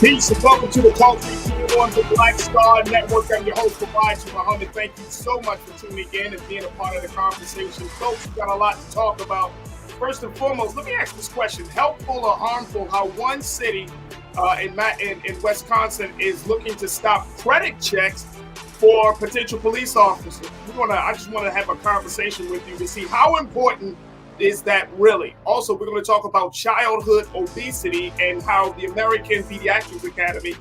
Peace and welcome to the Culture here on the Black Star Network. I'm your host, Farajii Muhammad. Thank you so much for tuning in and being a part of the conversation. Folks, we've got a lot to talk about. First and foremost, let me ask this question. Helpful or harmful how one city in Wisconsin is looking to stop credit checks for potential police officers? I just want to have a conversation with you to see how important is that really. Also, we're going to talk about childhood obesity and how the American Pediatrics Academy,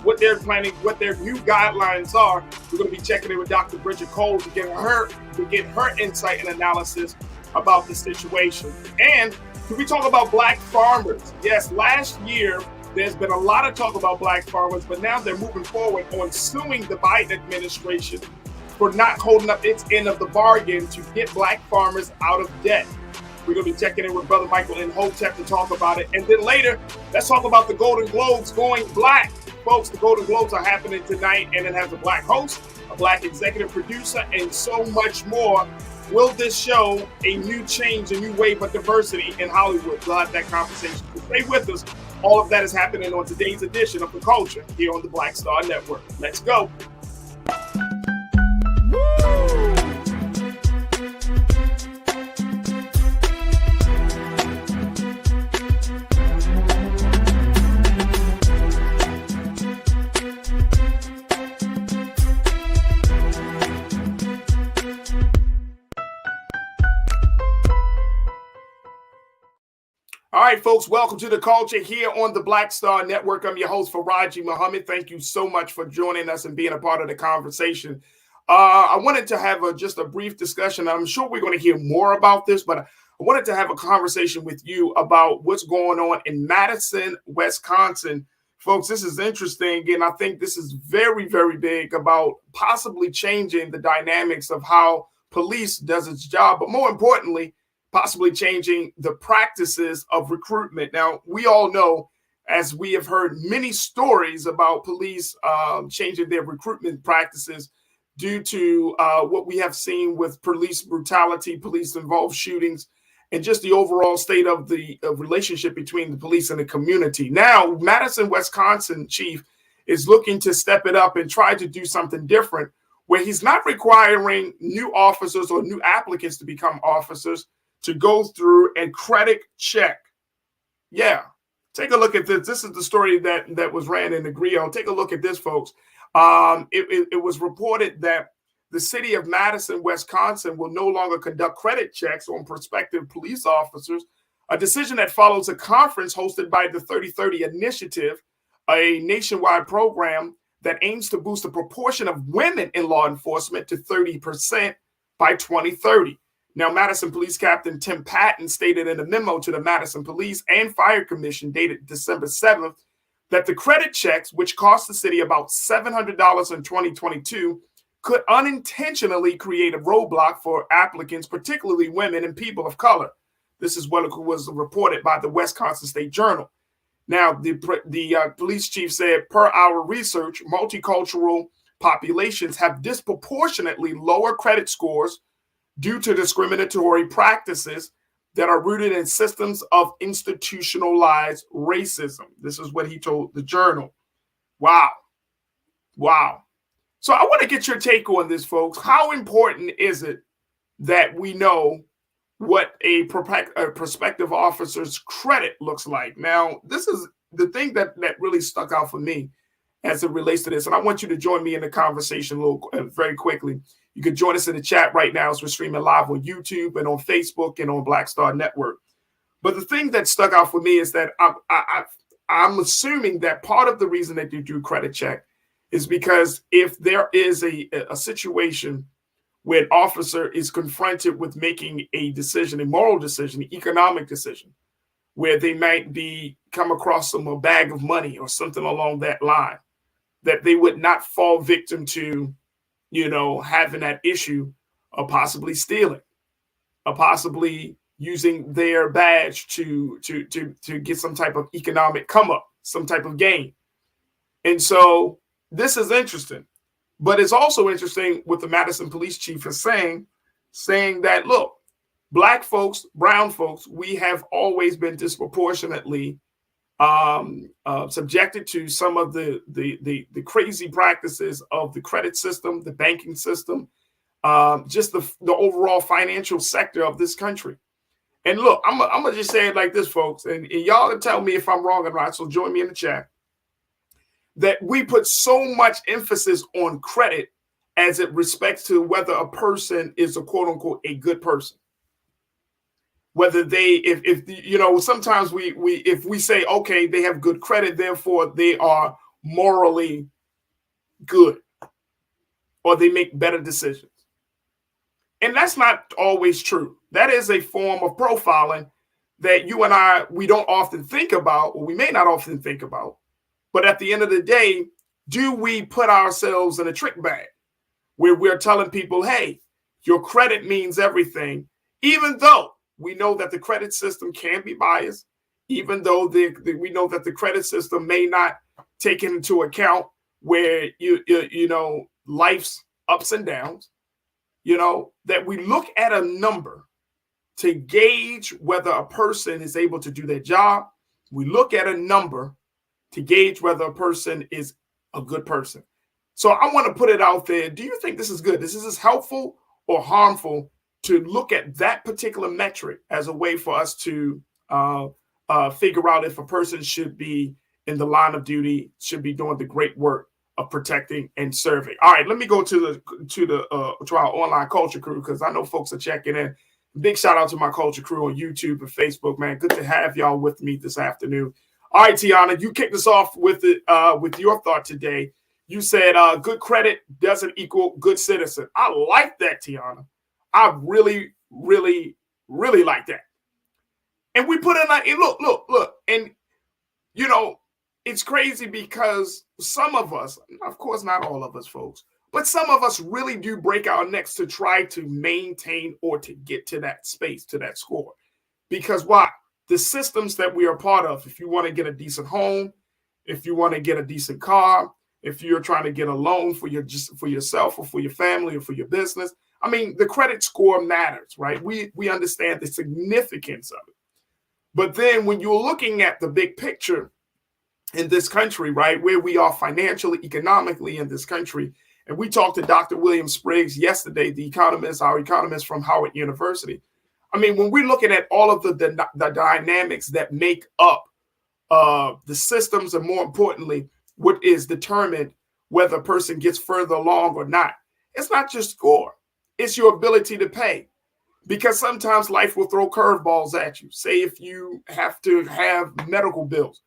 what they're planning, what their new guidelines are. We're going to be checking in with Dr. Bridget Cole to get her insight and analysis about the situation. And can we talk about black farmers? Yes, last year there's been a lot of talk about black farmers, but now they're moving forward on suing the Biden administration for not holding up its end of the bargain to get black farmers out of debt. We're going to be checking in with Brother Michael in Hotep to talk about it. And then later, let's talk about the Golden Globes going black. Folks, the Golden Globes are happening tonight, and it has a black host, a black executive producer, and so much more. Will this show a new change, a new wave of diversity in Hollywood? We'll have that conversation. So stay with us. All of that is happening on today's edition of The Culture here on the Black Star Network. Let's go. All right, folks, welcome to The Culture here on the Black Star Network. I'm your host, Farajii Muhammad. Thank you so much for joining us and being a part of the conversation. I wanted to have just a brief discussion. I'm sure we're going to hear more about this, but I wanted to have a conversation with you about what's going on in Madison, Wisconsin. Folks, this is interesting, and I think this is very, very big about possibly changing the dynamics of how police does its job, but more importantly, possibly changing the practices of recruitment. Now, we all know, as we have heard many stories about police changing their recruitment practices due to what we have seen with police brutality, police-involved shootings, and just the overall state of the relationship between the police and the community. Now, Madison, Wisconsin chief is looking to step it up and try to do something different, where he's not requiring new officers or new applicants to become officers to go through and credit check. Yeah, take a look at this. This is the story that was ran in the Griot. Take a look at this, folks. It was reported that the city of Madison, Wisconsin will no longer conduct credit checks on prospective police officers, a decision that follows a conference hosted by the 3030 Initiative, a nationwide program that aims to boost the proportion of women in law enforcement to 30% by 2030. Now, Madison Police Captain Tim Patton stated in a memo to the Madison Police and Fire Commission dated December 7th that the credit checks, which cost the city about $700 in 2022, could unintentionally create a roadblock for applicants, particularly women and people of color. This is what was reported by the Wisconsin State Journal. Now, the police chief said, per our research, multicultural populations have disproportionately lower credit scores due to discriminatory practices that are rooted in systems of institutionalized racism. This is what he told the Journal. Wow. So I want to get your take on this, folks. How important is it that we know what a prospective officer's credit looks like? Now, this is the thing that really stuck out for me as it relates to this. And I want you to join me in the conversation very quickly. You can join us in the chat right now as we're streaming live on YouTube and on Facebook and on Black Star Network. But the thing that stuck out for me is that I'm assuming that part of the reason that you do credit check is because if there is a situation where an officer is confronted with making a decision, a moral decision, an economic decision, where they might come across a bag of money or something along that line, that they would not fall victim to, having that issue of possibly stealing, or possibly using their badge to get some type of economic come up, some type of gain. And so this is interesting, but it's also interesting what the Madison police chief is saying that, look, Black folks, brown folks, we have always been disproportionately subjected to some of the crazy practices of the credit system, the banking system, just the overall financial sector of this country. And look, I'm gonna just say it like this, folks, and y'all can tell me if I'm wrong or not. So join me in the chat. That we put so much emphasis on credit as it respects to whether a person is a quote unquote a good person. Whether they, if you know, sometimes we if we say, okay, they have good credit, therefore they are morally good, or they make better decisions. And that's not always true. That is a form of profiling that you and I, we don't often think about, or we may not often think about. But at the end of the day, do we put ourselves in a trick bag where we're telling people, hey, your credit means everything, even though we know that the credit system can be biased, even though we know that the credit system may not take into account where you know life's ups and downs, you know, that we look at a number to gauge whether a person is able to do their job. We look at a number to gauge whether a person is a good person. So I want to put it out there. Do you think this is good? This is helpful or harmful to look at that particular metric as a way for us to figure out if a person should be in the line of duty, should be doing the great work of protecting and serving? All right, let me go to our online culture crew, because I know folks are checking in. Big shout out to my culture crew on YouTube and Facebook, man. Good to have y'all with me this afternoon. All right, Tiana, you kicked us off with it with your thought today. You said good credit doesn't equal good citizen. I like that, Tiana. I really, really, really like that. And we put in like, look, and you know, it's crazy because some of us, of course, not all of us, folks, but some of us really do break our necks to try to maintain or to get to that space, to that score. Because why? The systems that we are part of, if you want to get a decent home, if you want to get a decent car, if you're trying to get a loan for yourself or for your family or for your business, I mean, the credit score matters, right? We understand the significance of it. But then when you're looking at the big picture in this country, right, where we are financially, economically in this country, and we talked to Dr. William Spriggs yesterday, our economist from Howard University. I mean, when we're looking at all of the dynamics that make up the systems, and more importantly, what is determined whether a person gets further along or not, it's not just score. It's your ability to pay. Because sometimes life will throw curveballs at you. Say if you have to have medical bills,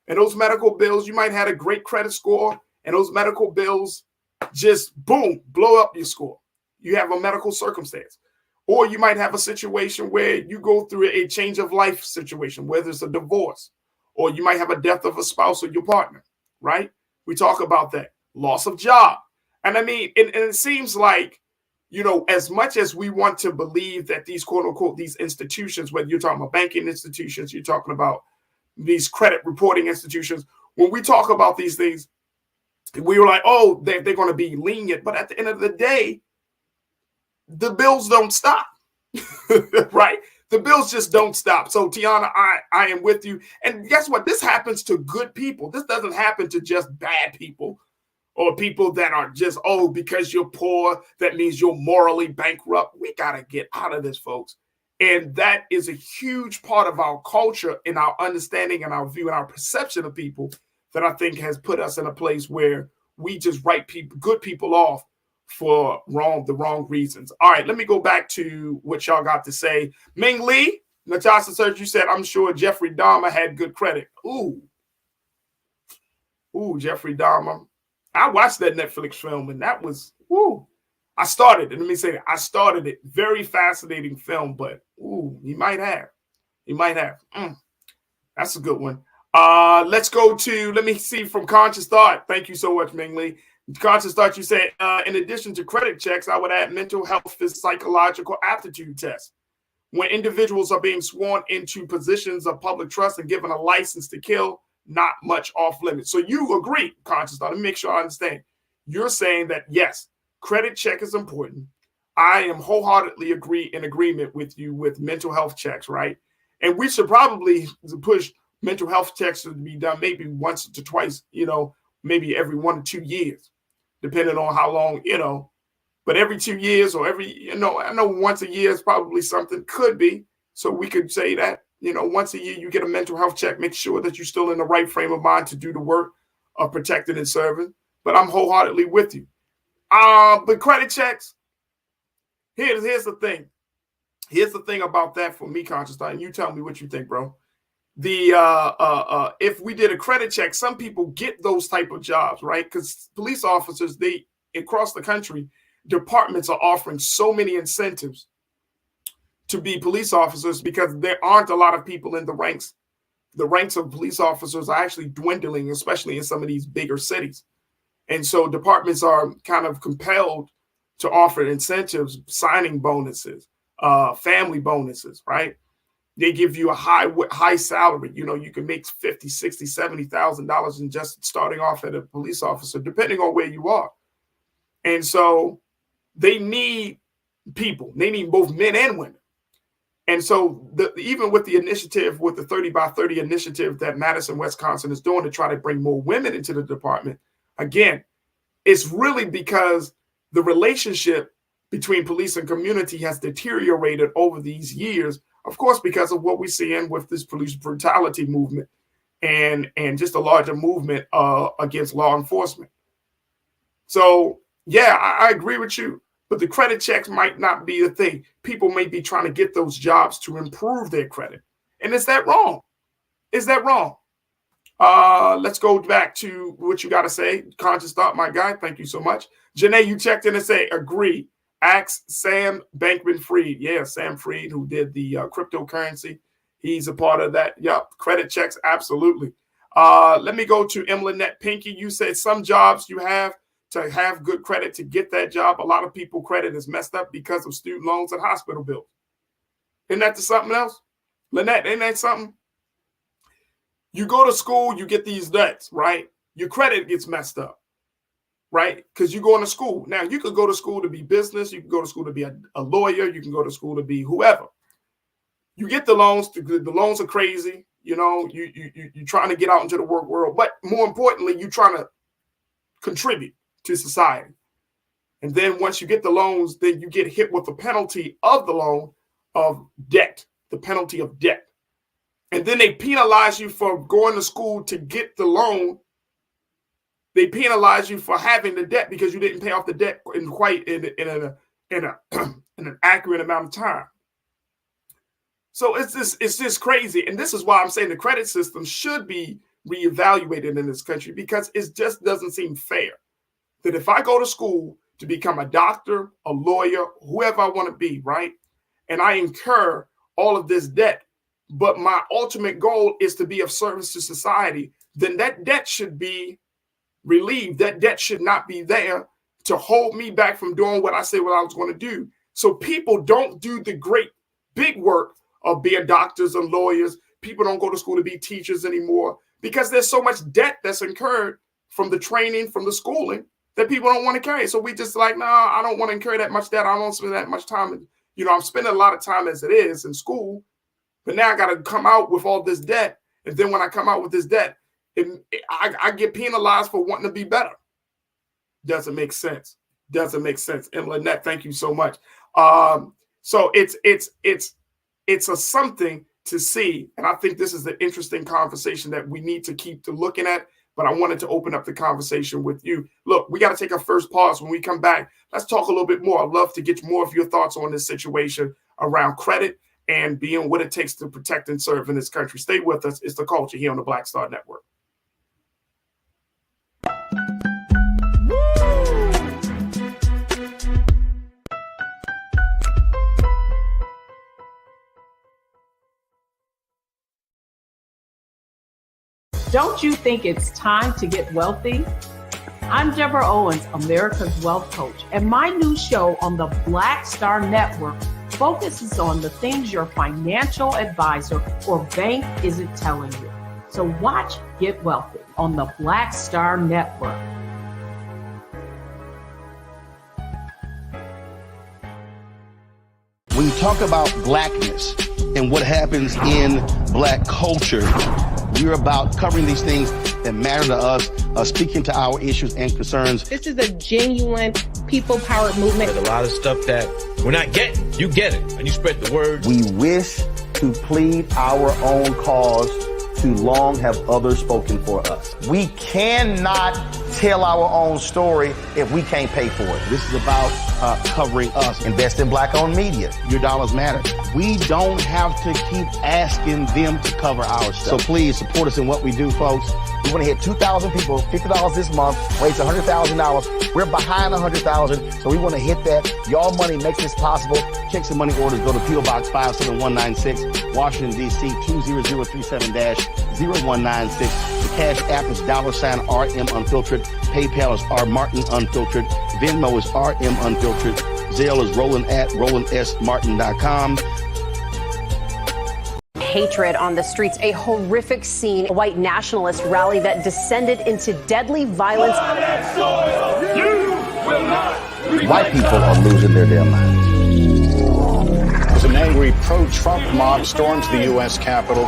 and those medical bills, you might have a great credit score, and those medical bills just, boom, blow up your score. You have a medical circumstance. Or you might have a situation where you go through a change of life situation, whether it's a divorce, or you might have a death of a spouse or your partner, right? We talk about that. Loss of job. And I mean, and it seems like, you know, as much as we want to believe that these quote unquote, these institutions, whether you're talking about banking institutions, you're talking about these credit reporting institutions, when we talk about these things, we were like, oh, they're going to be lenient. But at the end of the day, the bills don't stop, right? The bills just don't stop. So, Tiana, I am with you. And guess what? This happens to good people. This doesn't happen to just bad people or people that are just, oh, because you're poor, that means you're morally bankrupt. We got to get out of this, folks. And that is a huge part of our culture and our understanding and our view and our perception of people that I think has put us in a place where we just write good people off for the wrong reasons. All right, let me go back to what y'all got to say. Ming Lee, Natasha Search, you said, I'm sure Jeffrey Dahmer had good credit. Ooh, Jeffrey Dahmer. I watched that Netflix film, and that was, I started it. Let me say that. I started it. Very fascinating film, but, he might have. That's a good one. Let's go to, let me see, from Conscious Thought. Thank you so much, Ming Lee. Conscious Thought, you said, in addition to credit checks, I would add mental health and psychological aptitude tests. When individuals are being sworn into positions of public trust and given a license to kill, not much off limits. So you agree, Conscious Thought. Let me make sure I understand. You're saying that, yes, credit check is important. I am wholeheartedly in agreement with you with mental health checks, right? And we should probably push mental health checks should be done maybe once to twice, maybe every 1 to 2 years, depending on how long, but every 2 years or I know once a year is probably something, could be. So we could say that, once a year you get a mental health check, make sure that you're still in the right frame of mind to do the work of protecting and serving. But I'm wholeheartedly with you. But credit checks, here's the thing. Here's the thing about that for me, Conscious Thought, and you tell me what you think, bro. If we did a credit check, some people get those type of jobs, right? Because police officers, across the country, departments are offering so many incentives to be police officers because there aren't a lot of people in the ranks. The ranks of police officers are actually dwindling, especially in some of these bigger cities. And so departments are kind of compelled to offer incentives, signing bonuses, family bonuses, right? They give you a high salary. You can make $50,000, $60,000, $70,000 in just starting off as a police officer, depending on where you are. And so they need people. They need both men and women. And so even with the initiative, with the 30 by 30 initiative that Madison, Wisconsin is doing to try to bring more women into the department, again, it's really because the relationship between police and community has deteriorated over these years, of course, because of what we're seeing with this police brutality movement and just a larger movement against law enforcement. So, yeah, I agree with you. But the credit checks might not be the thing. People may be trying to get those jobs to improve their credit. And is that wrong? Is that wrong? Let's go back to what you got to say. Conscious Thought, my guy. Thank you so much. Janae, you checked in and say, agree. Ask Sam Bankman-Fried. Yeah, Sam Fried, who did the cryptocurrency. He's a part of that. Yep. Credit checks. Absolutely. Let me go to Lynette Pinky. You said some jobs you have to have good credit to get that job. A lot of people credit is messed up because of student loans and hospital bills. Isn't that something else? Lynette, ain't that something? You go to school, you get these debts, right? Your credit gets messed up, right? Because you're going to school. Now, you could go to school to be business. You can go to school to be a lawyer. You can go to school to be whoever. You get the loans. The loans are crazy. You're trying to get out into the work world. But more importantly, you're trying to contribute to society. And then once you get the loans, then you get hit with the penalty of the loan of debt, the penalty of debt. And then they penalize you for going to school to get the loan. They penalize you for having the debt because you didn't pay off the debt in an accurate amount of time. So it's just crazy. And this is why I'm saying the credit system should be reevaluated in this country, because it just doesn't seem fair that if I go to school to become a doctor, a lawyer, whoever I want to be, right, and I incur all of this debt, but my ultimate goal is to be of service to society, then that debt should be relieved. That debt should not be there to hold me back from doing what I said what I was going to do. So people don't do the great big work of being doctors and lawyers. People don't go to school to be teachers anymore because there's so much debt that's incurred from the training, from the schooling, that people don't want to carry. So we just like, I don't want to incur that much debt. I don't spend that much time. I'm spending a lot of time as it is in school, but now I got to come out with all this debt. And then when I come out with this debt, I get penalized for wanting to be better. Doesn't make sense. Doesn't make sense. And Lynette, thank you so much. So it's a something to see. And I think this is an interesting conversation that we need to keep looking at. But I wanted to open up the conversation with you. Look, we got to take our first pause. When we come back, let's talk a little bit more. I'd love to get more of your thoughts on this situation around credit and being what it takes to protect and serve in this country. Stay with us. It's The Culture here on the Black Star Network. Don't you think it's time to get wealthy? I'm Deborah Owens, America's Wealth Coach, and my new show on the Black Star Network focuses on the things your financial advisor or bank isn't telling you. So watch Get Wealthy on the Black Star Network. When you talk about blackness and what happens in black culture, We're about covering these things that matter to us, speaking to our issues and concerns. This is a genuine people-powered movement. There's a lot of stuff that we're not getting. You get it, and you spread the word. We wish to plead our own cause. Too long have others spoken for us. We cannot tell our own story if we can't pay for it. This is about covering us. Invest in black-owned media. Your dollars matter. We don't have to keep asking them to cover our stuff. So please support us in what we do, folks. We want to hit 2,000 people, $50 this month, raise $100,000. We're behind 100,000, so we want to hit that. Y'all money makes this possible. Check some money orders. Go to P.O. Box 57196, Washington, D.C. 20037-0196. The Cash App is $RM Unfiltered. PayPal is R Martin Unfiltered. Venmo is RM Unfiltered. Zelle is RolandSMartin.com. Hatred on the streets, a horrific scene, a white nationalist rally that descended into deadly violence. White people are losing their damn minds. An angry pro-Trump mob storms the U.S. Capitol.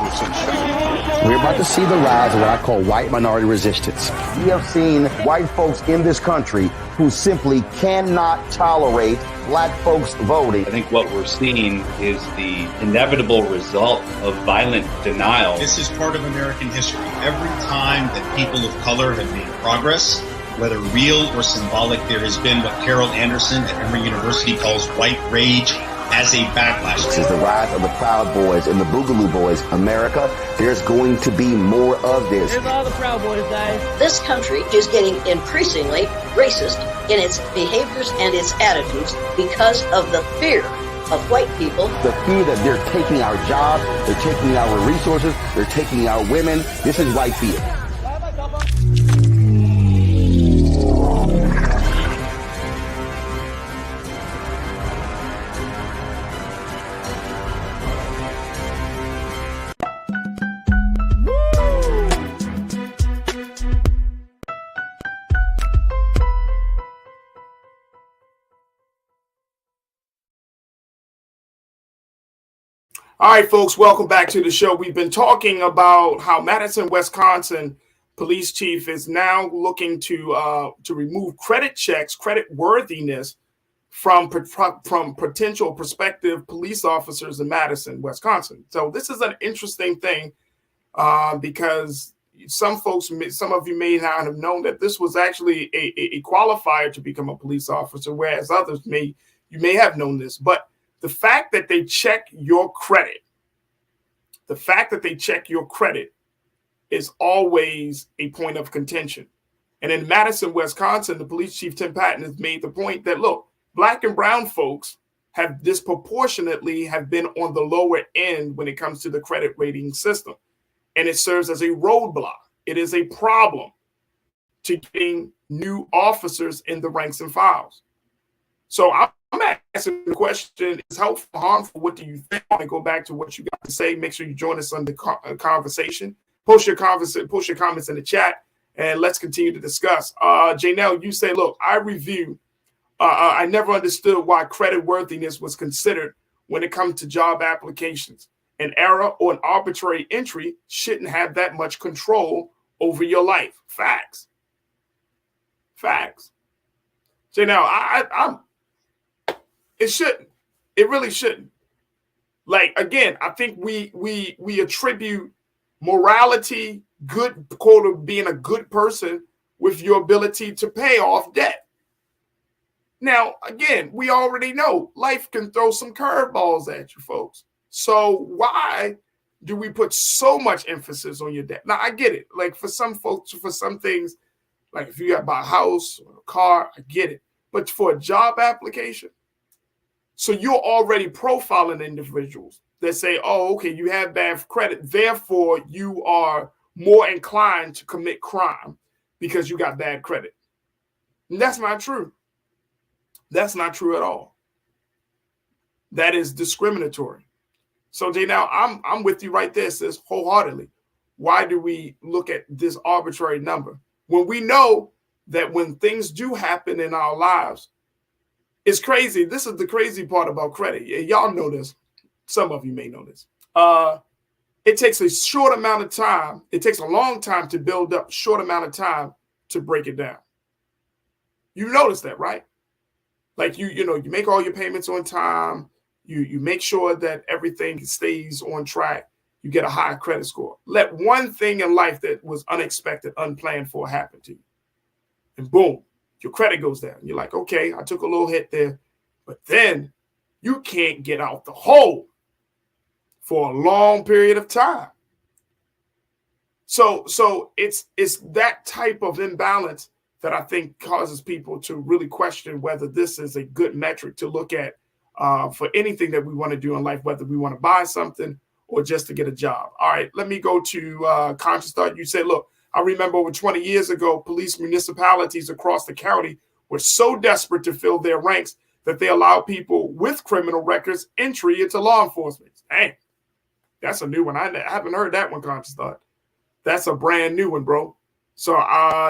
We're about to see the rise of what I call white minority resistance. We have seen white folks in this country who simply cannot tolerate black folks voting. I think what we're seeing is the inevitable result of violent denial. This is part of American history. Every time that people of color have made progress, whether real or symbolic, there has been what Carol Anderson at Emory University calls white rage as a backlash. This is the rise of the Proud Boys and the Boogaloo Boys. America, there's going to be more of this. There's all the Proud Boys, guys. This country is getting increasingly racist in its behaviors and its attitudes because of the fear of white people. The fear that they're taking our jobs, they're taking our resources, they're taking our women. This is white fear. All right, folks, welcome back to the show. We've been talking about how Madison, Wisconsin police chief is now looking to remove credit checks, credit worthiness from potential prospective police officers in Madison, Wisconsin. So this is an interesting thing because some of you may not have known that this was actually a qualifier to become a police officer, whereas others you may have known this, but the fact that they check your credit, is always a point of contention. And in Madison, Wisconsin, the police chief, Tim Patton, has made the point that, look, black and brown folks have disproportionately have been on the lower end when it comes to the credit rating system. And it serves as a roadblock. It is a problem to getting new officers in the ranks and files. So I'm asking the question, is helpful or harmful? What do you think? I want to go back to what you got to say. Make sure you join us on the conversation. Post your comments in the chat, and let's continue to discuss. Janelle, you say, look, I never understood why credit worthiness was considered when it comes to job applications. An error or an arbitrary entry shouldn't have that much control over your life. Facts. Janelle, it shouldn't. It really shouldn't. Like, again, I think we attribute morality, good quote of being a good person with your ability to pay off debt. Now, again, we already know life can throw some curveballs at you, folks. So why do we put so much emphasis on your debt? Now, I get it. Like, for some folks, for some things, like if you got to buy a house or a car, I get it. But for a job application, so you're already profiling individuals that say, oh, okay, you have bad credit, therefore you are more inclined to commit crime because you got bad credit. And that's not true. That's not true at all. That is discriminatory. So Jay, now I'm with you right there, sis, wholeheartedly. Why do we look at this arbitrary number when we know that when things do happen in our lives, it's crazy. This is the crazy part about credit. Y'all know this. Some of you may know this. it takes a short amount of time. It takes a long time to build up, short amount of time to break it down. You notice that, right? Like you make all your payments on time. You make sure that everything stays on track. You get a high credit score. Let one thing in life that was unexpected, unplanned for happen to you. And boom, your credit goes down. You're like, okay, I took a little hit there. But then you can't get out the hole for a long period of time. So it's that type of imbalance that I think causes people to really question whether this is a good metric to look at for anything that we want to do in life, whether we want to buy something or just to get a job. All right, let me go to Conscious Thought. You said, look, I remember over 20 years ago, police municipalities across the county were so desperate to fill their ranks that they allowed people with criminal records entry into law enforcement. Dang, that's a new one. I haven't heard that one, Conscious Thought. That's a brand new one, bro. So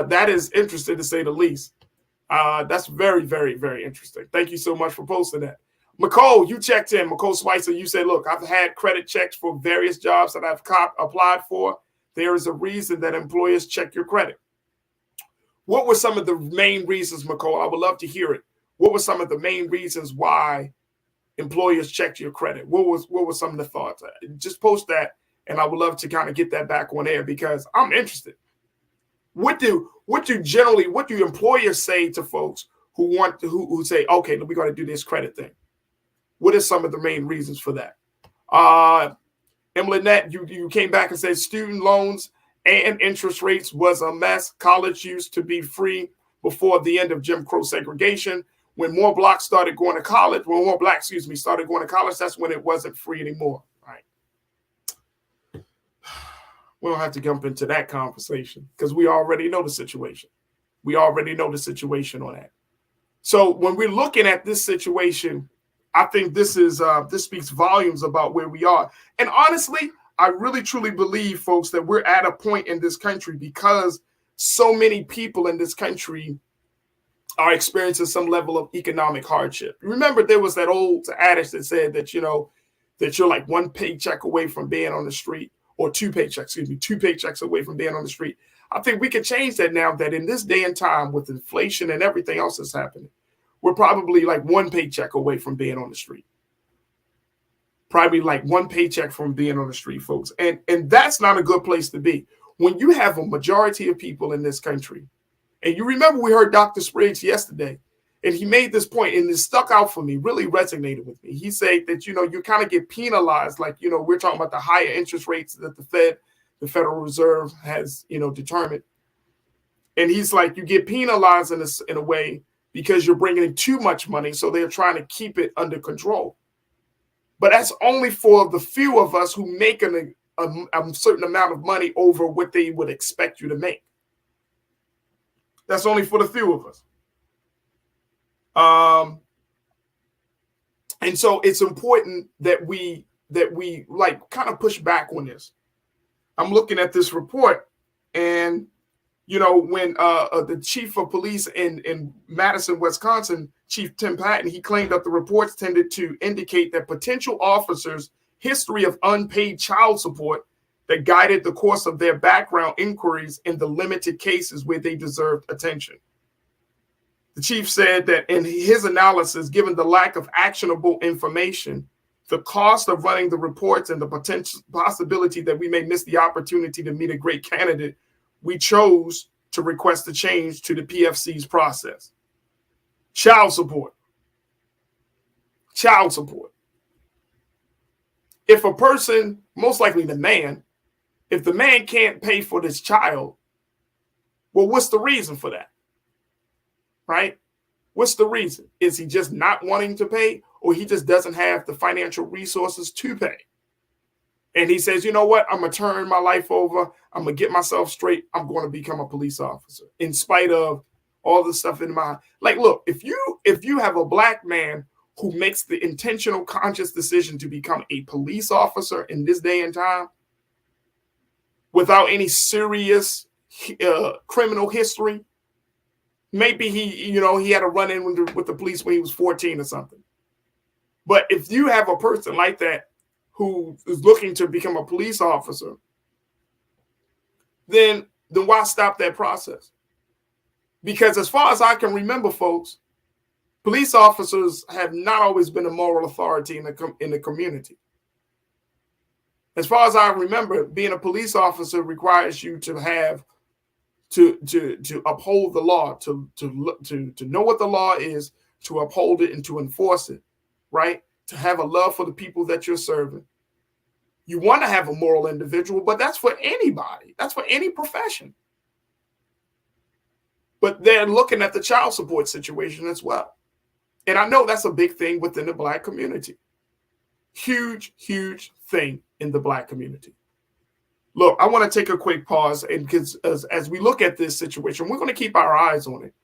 that is interesting to say the least. That's very, very, very interesting. Thank you so much for posting that. McCole, you checked in. McCole Spicer, you said, look, I've had credit checks for various jobs that I've applied for. There is a reason that employers check your credit. What were some of the main reasons, McCole? I would love to hear it. What were some of the main reasons why employers checked your credit? What were some of the thoughts? Just post that, and I would love to kind of get that back on air because I'm interested. What do employers say to folks who say, okay, we're going to do this credit thing? What are some of the main reasons for that? Emily Nett, you came back and said student loans and interest rates was a mess. College used to be free before the end of Jim Crow segregation. When more blacks started going to college, started going to college, that's when it wasn't free anymore. Right? We don't have to jump into that conversation because we already know the situation. We already know the situation on that. So when we're looking at this situation, I think this speaks volumes about where we are. And honestly, I really, truly believe, folks, that we're at a point in this country because so many people in this country are experiencing some level of economic hardship. Remember, there was that old adage that said that, that you're like one paycheck away from being on the street, or two paychecks away from being on the street. I think we can change that now that in this day and time with inflation and everything else that's happening, we're probably like one paycheck away from being on the street. Probably like one paycheck from being on the street, folks. And that's not a good place to be. When you have a majority of people in this country, and you remember we heard Dr. Spriggs yesterday, and he made this point, and it stuck out for me, really resonated with me. He said that, you kind of get penalized, like, we're talking about the higher interest rates that the Federal Reserve has, determined. And he's like, you get penalized in a way because you're bringing in too much money, so they're trying to keep it under control. But that's only for the few of us who make a certain amount of money over what they would expect you to make. That's only for the few of us. And so it's important that we like kind of push back on this. I'm looking at this report, and when the chief of police in Madison, Wisconsin, Chief Tim Patton, he claimed that the reports tended to indicate that potential officers' history of unpaid child support that guided the course of their background inquiries in the limited cases where they deserved attention. The chief said that in his analysis, given the lack of actionable information, the cost of running the reports and the potential possibility that we may miss the opportunity to meet a great candidate, we chose to request a change to the PFC's process. Child support. Child support. If a person, most likely the man, if the man can't pay for this child, well, what's the reason for that? Right? What's the reason? Is he just not wanting to pay, or he just doesn't have the financial resources to pay? And he says, you know what? I'm going to turn my life over. I'm going to get myself straight. I'm going to become a police officer in spite of all the stuff in my, like, look, if you have a black man who makes the intentional, conscious decision to become a police officer in this day and time without any serious criminal history, maybe he had a run-in with the police when he was 14 or something. But if you have a person like that who is looking to become a police officer, then why stop that process? Because as far as I can remember, folks, police officers have not always been a moral authority in the community. As far as I remember, being a police officer requires you to have to uphold the law, to know what the law is, to uphold it and to enforce it, right? To have a love for the people that you're serving. You want to have a moral individual, but that's for anybody. That's for any profession. But they're looking at the child support situation as well. And I know that's a big thing within the Black community. Huge, huge thing in the Black community. Look, I want to take a quick pause, and because as we look at this situation, we're going to keep our eyes on it.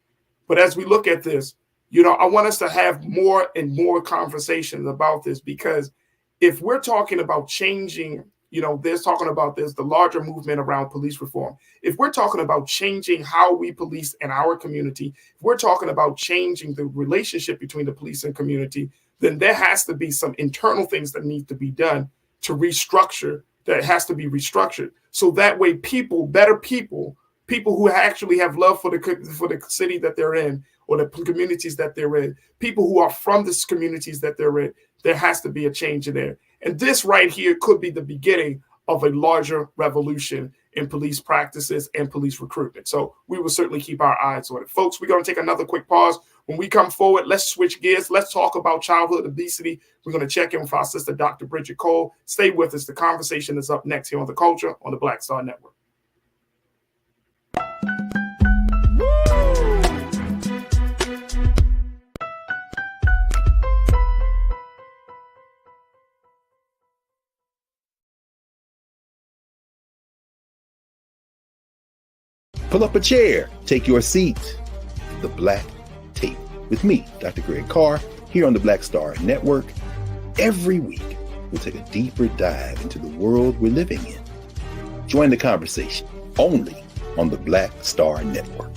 But as we look at this, I want us to have more and more conversations about this, because if we're talking about changing, there's the larger movement around police reform. If we're talking about changing how we police in our community, if we're talking about changing the relationship between the police and community, then there has to be some internal things that need to be done to restructure. That has to be restructured. So that way better people who actually have love for the city that they're in, or the communities that they're in, people who are from the communities that they're in, there has to be a change in there. And this right here could be the beginning of a larger revolution in police practices and police recruitment. So we will certainly keep our eyes on it. Folks, we're going to take another quick pause. When we come forward, let's switch gears. Let's talk about childhood obesity. We're going to check in with our sister, Dr. Bridget Cole. Stay with us. The conversation is up next here on The Culture on the Black Star Network. Pull up a chair, take your seat. The Black Tape with me, Dr. Greg Carr, here on the Black Star Network. Every week, we'll take a deeper dive into the world we're living in. Join the conversation only on the Black Star Network.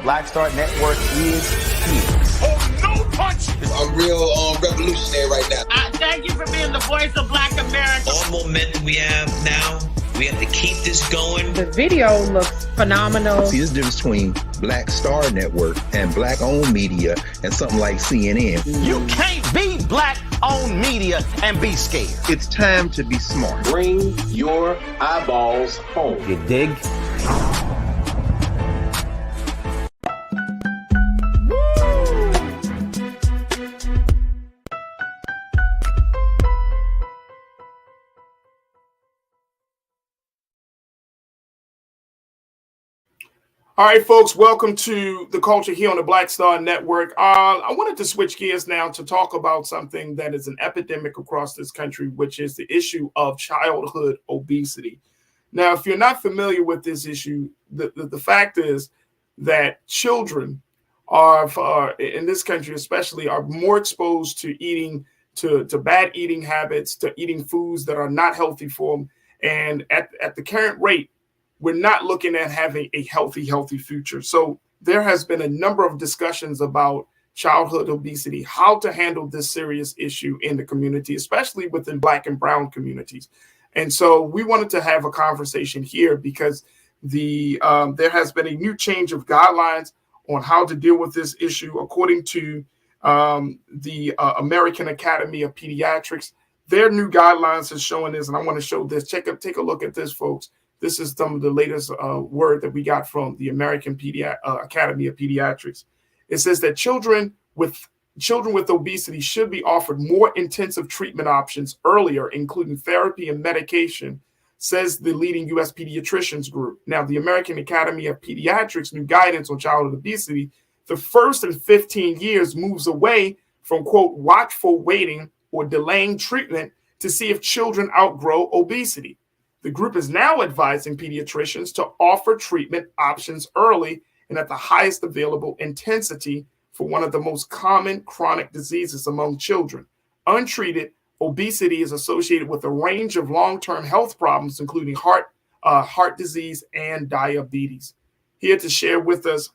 Black Star Network is here. Oh, no punch! I'm real revolutionary right now. Thank you for being the voice of Black America. All momentum we have now, we have to keep this going. The video looks phenomenal. See, there's a difference between Black Star Network and Black-owned media and something like CNN. You can't be Black-owned media and be scared. It's time to be smart. Bring your eyeballs home. You dig? All right, folks, welcome to The Culture here on the Black Star Network. I wanted to switch gears now to talk about something that is an epidemic across this country, which is the issue of childhood obesity. Now, if you're not familiar with this issue, the fact is that children are in this country especially, are more exposed to eating, to bad eating habits, to eating foods that are not healthy for them. And at the current rate, we're not looking at having a healthy future. So there has been a number of discussions about childhood obesity, how to handle this serious issue in the community, especially within Black and Brown communities. And so we wanted to have a conversation here because there has been a new change of guidelines on how to deal with this issue. According to the American Academy of Pediatrics, their new guidelines is showing this, and I want to show this. Take a look at this, folks. This is some of the latest word that we got from the American Academy of Pediatrics. It says that children with obesity should be offered more intensive treatment options earlier, including therapy and medication, says the leading U.S. pediatricians group. Now, the American Academy of Pediatrics' new guidance on childhood obesity, the first in 15 years moves away from, quote, watchful waiting or delaying treatment to see if children outgrow obesity. The group is now advising pediatricians to offer treatment options early and at the highest available intensity for one of the most common chronic diseases among children. Untreated, obesity is associated with a range of long-term health problems, including heart disease and diabetes. Here to share with us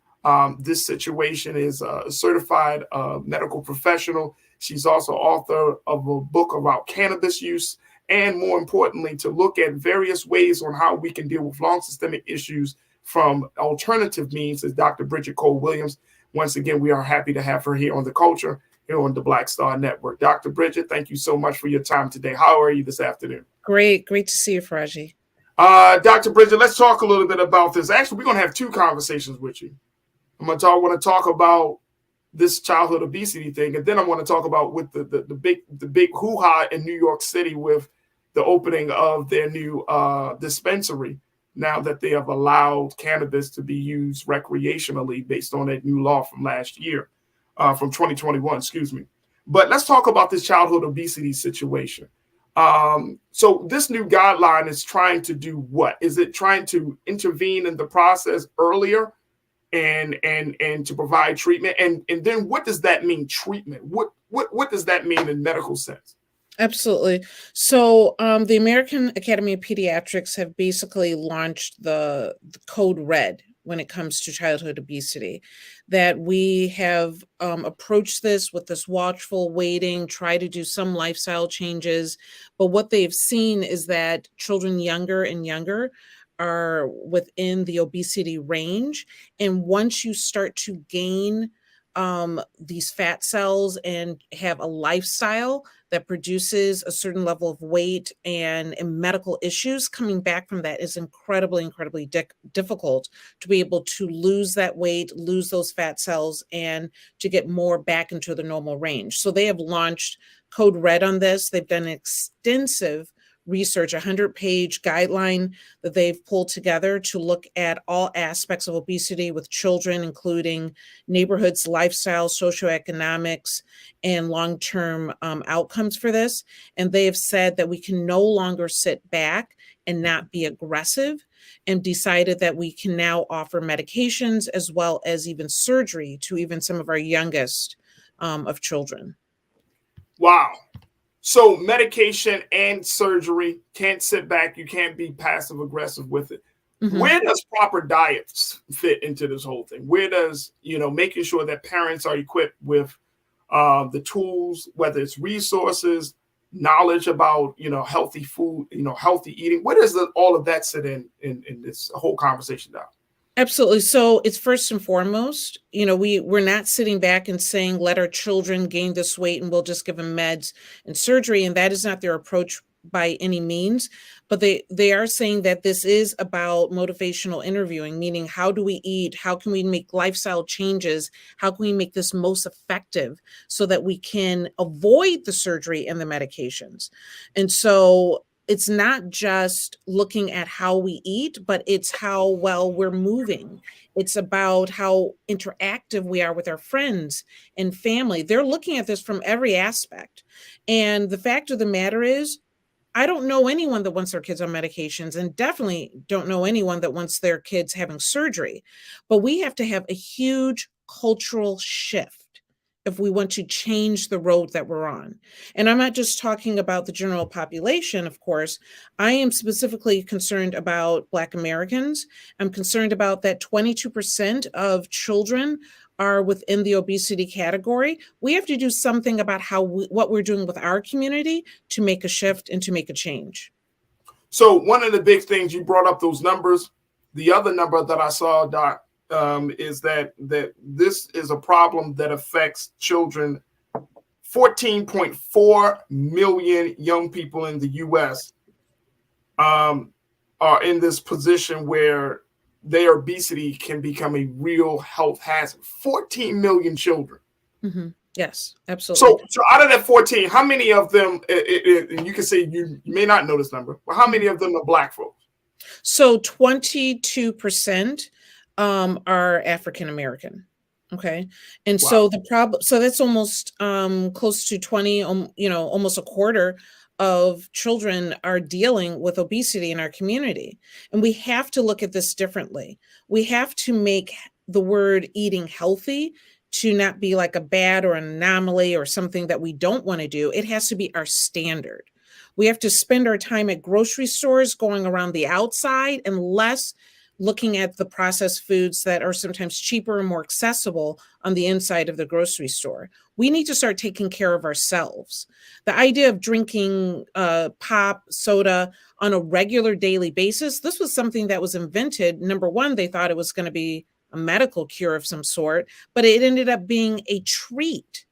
this situation is a certified medical professional, She's also author of a book about cannabis use, and more importantly, to look at various ways on how we can deal with long systemic issues from alternative means is Dr. Bridget Cole-Williams. Once again, we are happy to have her here on The Culture, here on the Black Star Network. Dr. Bridget, thank you so much for your time today. How are you this afternoon? Great to see you, Farajii. Dr. Bridget, let's talk a little bit about this. Actually, we're going to have two conversations with you. I want to talk about this childhood obesity thing, and then I want to talk about with the big hoo-ha in New York City with the opening of their new dispensary, now that they have allowed cannabis to be used recreationally based on that new law from last year, from 2021, excuse me. But let's talk about this childhood obesity situation. So this new guideline is trying to do what? Is it trying to intervene in the process earlier and to provide treatment? And then what does that mean, treatment? What does that mean in medical sense? Absolutely. So the American Academy of Pediatrics have basically launched the Code Red when it comes to childhood obesity, that we have approached this with this watchful waiting, try to do some lifestyle changes. But what they've seen is that children younger and younger are within the obesity range. And once you start to gain these fat cells and have a lifestyle that produces a certain level of weight and medical issues coming back from that is incredibly difficult to be able to lose that weight, lose those fat cells, and to get more back into the normal range. So they have launched Code Red on this. They've done extensive research, 100-page guideline that they've pulled together to look at all aspects of obesity with children, including neighborhoods, lifestyle, socioeconomics, and long-term outcomes for this. And they have said that we can no longer sit back and not be aggressive, and decided that we can now offer medications as well as even surgery to even some of our youngest of children. Wow. So medication and surgery, can't sit back. You can't be passive aggressive with it. Mm-hmm. Where does proper diets fit into this whole thing? Where does, making sure that parents are equipped with the tools, whether it's resources, knowledge about, healthy food, healthy eating. Where does all of that sit in this whole conversation now? Absolutely. So it's first and foremost, we're not sitting back and saying, let our children gain this weight and we'll just give them meds and surgery. And that is not their approach by any means. But they are saying that this is about motivational interviewing, meaning how do we eat? How can we make lifestyle changes? How can we make this most effective so that we can avoid the surgery and the medications? And so it's not just looking at how we eat, but it's how well we're moving. It's about how interactive we are with our friends and family. They're looking at this from every aspect. And the fact of the matter is, I don't know anyone that wants their kids on medications, and definitely don't know anyone that wants their kids having surgery. But we have to have a huge cultural shift if we want to change the road that we're on. And I'm not just talking about the general population, of course. I am specifically concerned about Black Americans. I'm concerned about that 22% of children are within the obesity category. We have to do something about what we're doing with our community to make a shift and to make a change. So one of the big things, you brought up those numbers. The other number that I saw, Doc, is that this is a problem that affects children. 14.4 million young people in the U.S. Are in this position where their obesity can become a real health hazard. 14 million children. Mm-hmm. Yes, absolutely. So out of that 14, how many of them, and you can say you may not know this number, but how many of them are Black folks? So 22% are African American. Okay. And wow. So the problem, so that's almost close to 20, almost a quarter of children are dealing with obesity in our community. And we have to look at this differently. We have to make the word eating healthy to not be like a bad or an anomaly or something that we don't want to do. It has to be our standard. We have to spend our time at grocery stores going around the outside and less looking at the processed foods that are sometimes cheaper and more accessible on the inside of the grocery store. We need to start taking care of ourselves. The idea of drinking pop, soda on a regular daily basis, this was something that was invented. Number one, they thought it was going to be a medical cure of some sort, but it ended up being a treat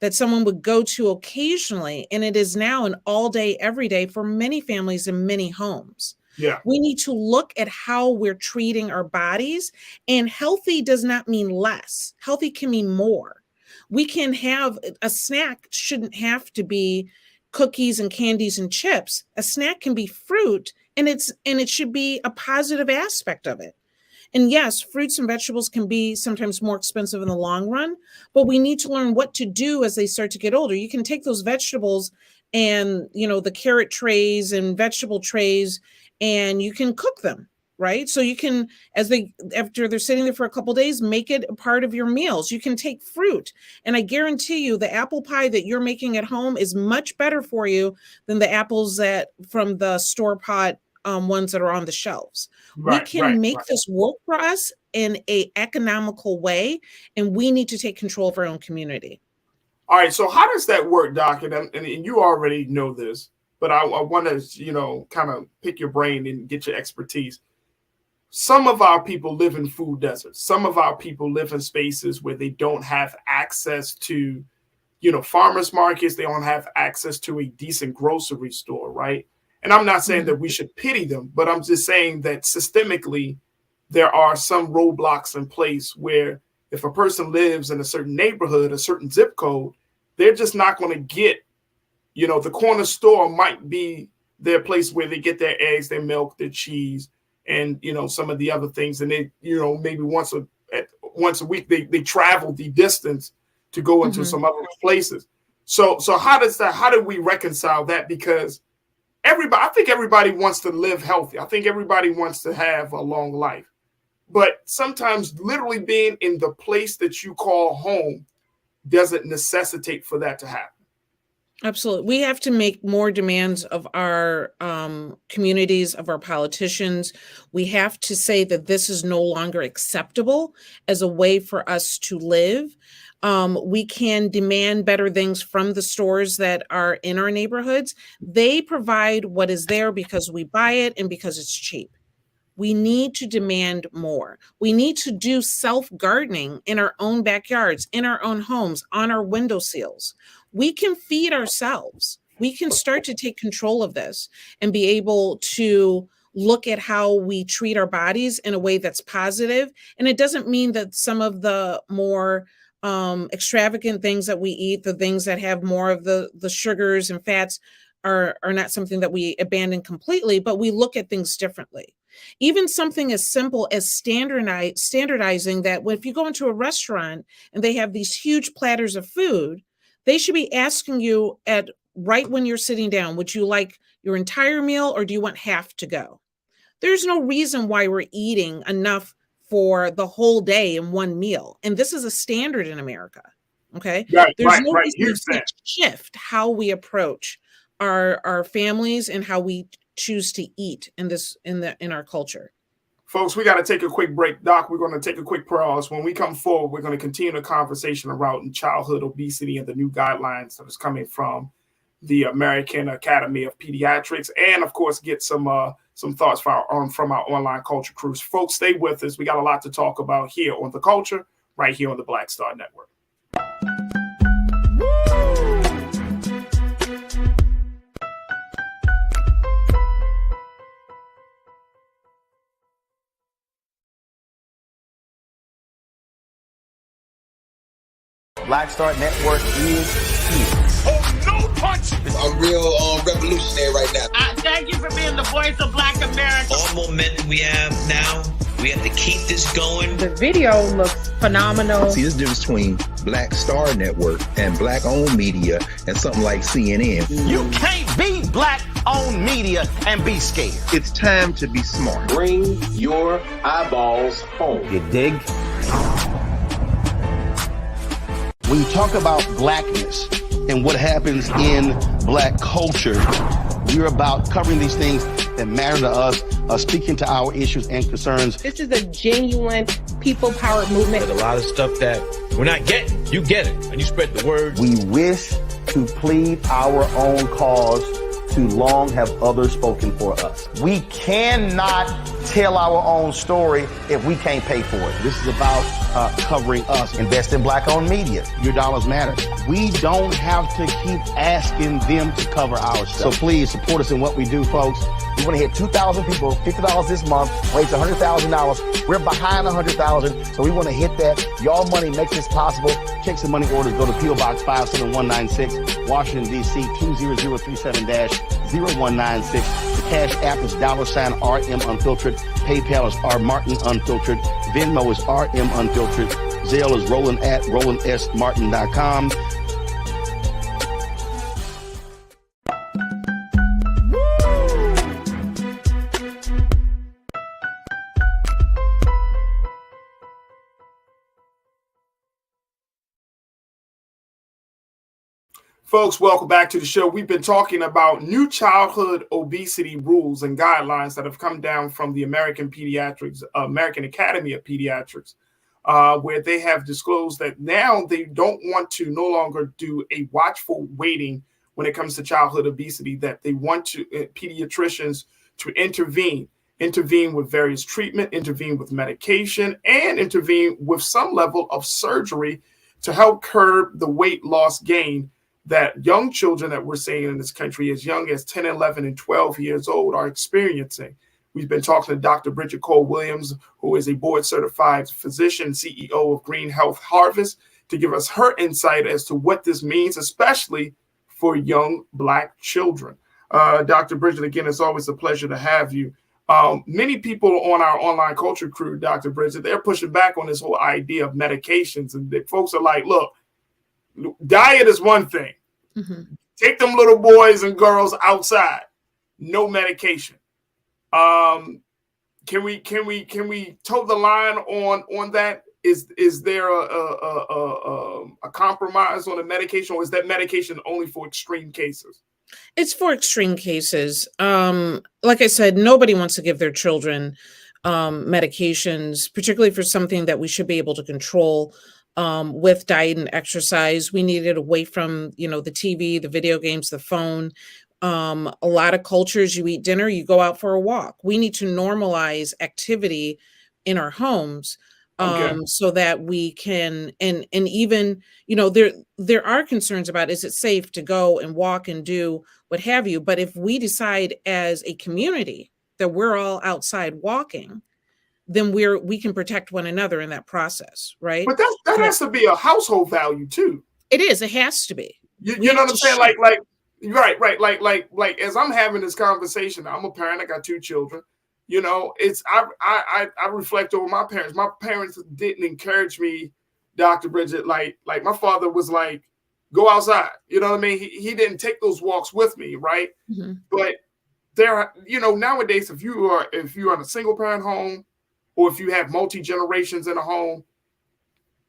that someone would go to occasionally. And it is now an all day, every day for many families in many homes. Yeah. We need to look at how we're treating our bodies, and healthy does not mean less. Healthy can mean more. We can have a snack, shouldn't have to be cookies and candies and chips. A snack can be fruit, and it should be a positive aspect of it. And yes, fruits and vegetables can be sometimes more expensive in the long run, but we need to learn what to do as they start to get older. You can take those vegetables and, the carrot trays and vegetable trays, and you can cook them, right? So you can, after they're sitting there for a couple of days, make it a part of your meals. You can take fruit. And I guarantee you the apple pie that you're making at home is much better for you than the apples from the store-bought ones that are on the shelves. We can make this work for us in a economical way, and we need to take control of our own community. All right. So how does that work, Doc? And you already know this, but I want to, kind of pick your brain and get your expertise. Some of our people live in food deserts. Some of our people live in spaces where they don't have access to, farmers markets. They don't have access to a decent grocery store, right? And I'm not saying that we should pity them, but I'm just saying that systemically, there are some roadblocks in place where if a person lives in a certain neighborhood, a certain zip code, they're just not going to get, the corner store might be their place where they get their eggs, their milk, their cheese, and, some of the other things. And they, maybe once a week, they travel the distance to go into some other places. So how do we reconcile that? Because I think everybody wants to live healthy. I think everybody wants to have a long life. But sometimes literally being in the place that you call home doesn't necessitate for that to happen. Absolutely. We have to make more demands of our communities, of our politicians. We have to say that this is no longer acceptable as a way for us to live. We can demand better things from the stores that are in our neighborhoods. They provide what is there because we buy it and because it's cheap. We need to demand more. We need to do self-gardening in our own backyards, in our own homes, on our windowsills. We can feed ourselves. We can start to take control of this and be able to look at how we treat our bodies in a way that's positive. And it doesn't mean that some of the more extravagant things that we eat, the things that have more of the sugars and fats are not something that we abandon completely, but we look at things differently. Even something as simple as standardizing that if you go into a restaurant and they have these huge platters of food, they should be asking you right when you're sitting down, would you like your entire meal or do you want half to go? There's no reason why we're eating enough for the whole day in one meal. And this is a standard in America. Okay. There's no reason to shift how we approach our families and how we choose to eat in our culture. Folks, we got to take a quick break. Doc, we're going to take a quick pause. When we come forward, we're going to continue the conversation around childhood obesity and the new guidelines that is coming from the American Academy of Pediatrics, and of course, get some thoughts from our online culture crews. Folks, stay with us. We got a lot to talk about here on The Culture, right here on the Black Star Network. Black Star Network is here. Oh, no punch! I'm real revolutionary right now. Thank you for being the voice of Black America. All momentum we have now, we have to keep this going. The video looks phenomenal. See, there's a difference between Black Star Network and black-owned media and something like CNN. You can't be black-owned media and be scared. It's time to be smart. Bring your eyeballs home. You dig? When you talk about blackness and what happens in black culture, we're about covering these things that matter to us, speaking to our issues and concerns. This is a genuine people-powered movement. There's a lot of stuff that we're not getting. you get it, and you spread the word. We wish to plead our own cause to long have others spoken for us. We cannot tell our own story if we can't pay for it. This is about covering us. Invest in black-owned media. Your dollars matter. We don't have to keep asking them to cover our stuff. So please support us in what we do, folks. We want to hit 2,000 people, $50 this month, raise $100,000. We're behind 100,000, so we want to hit that. Y'all money makes this possible. Check some money orders. Go to P.O. Box 57196, Washington, D.C. 20037-0196. The Cash App is $RM Unfiltered. PayPal is R Martin Unfiltered. Venmo is RM Unfiltered. Zelle is Roland at RolandSMartin.com. Folks, welcome back to the show. We've been talking about new childhood obesity rules and guidelines that have come down from the American Academy of Pediatrics, where they have disclosed that now they don't want to no longer do a watchful waiting when it comes to childhood obesity, that they want to pediatricians to intervene with various treatment, intervene with medication, and intervene with some level of surgery to help curb the weight loss gain that young children that we're seeing in this country as young as 10, 11, and 12 years old are experiencing. We've been talking to Dr. Bridget Cole-Williams, who is a board-certified physician, CEO of Green Health Harvest, to give us her insight as to what this means, especially for young Black children. Dr. Bridget, again, it's always a pleasure to have you. Many people on our online culture crew, Dr. Bridget, they're pushing back on this whole idea of medications. And folks are like, look, diet is one thing. Mm-hmm. Take them little boys and girls outside. No medication. Can we toe the line on that? Is there a compromise on the medication, or is that medication only for extreme cases? It's for extreme cases. Like I said, nobody wants to give their children medications, particularly for something that we should be able to control. With diet and exercise, we need it away from, the TV, the video games, the phone. A lot of cultures, you eat dinner, you go out for a walk. We need to normalize activity in our homes, so that we can, and even, there are concerns about, is it safe to go and walk and do what have you? But if we decide as a community that we're all outside walking, then we can protect one another in that process, right? But that has to be a household value too. It is. It has to be. You know what I'm saying? Right. Like as I'm having this conversation, I'm a parent. I got 2 children. I reflect over my parents. My parents didn't encourage me, Dr. Bridget. Like my father was like, go outside. You know what I mean? He didn't take those walks with me, right? Mm-hmm. But there, nowadays, if you're in a single parent home, or if you have multi-generations in a home,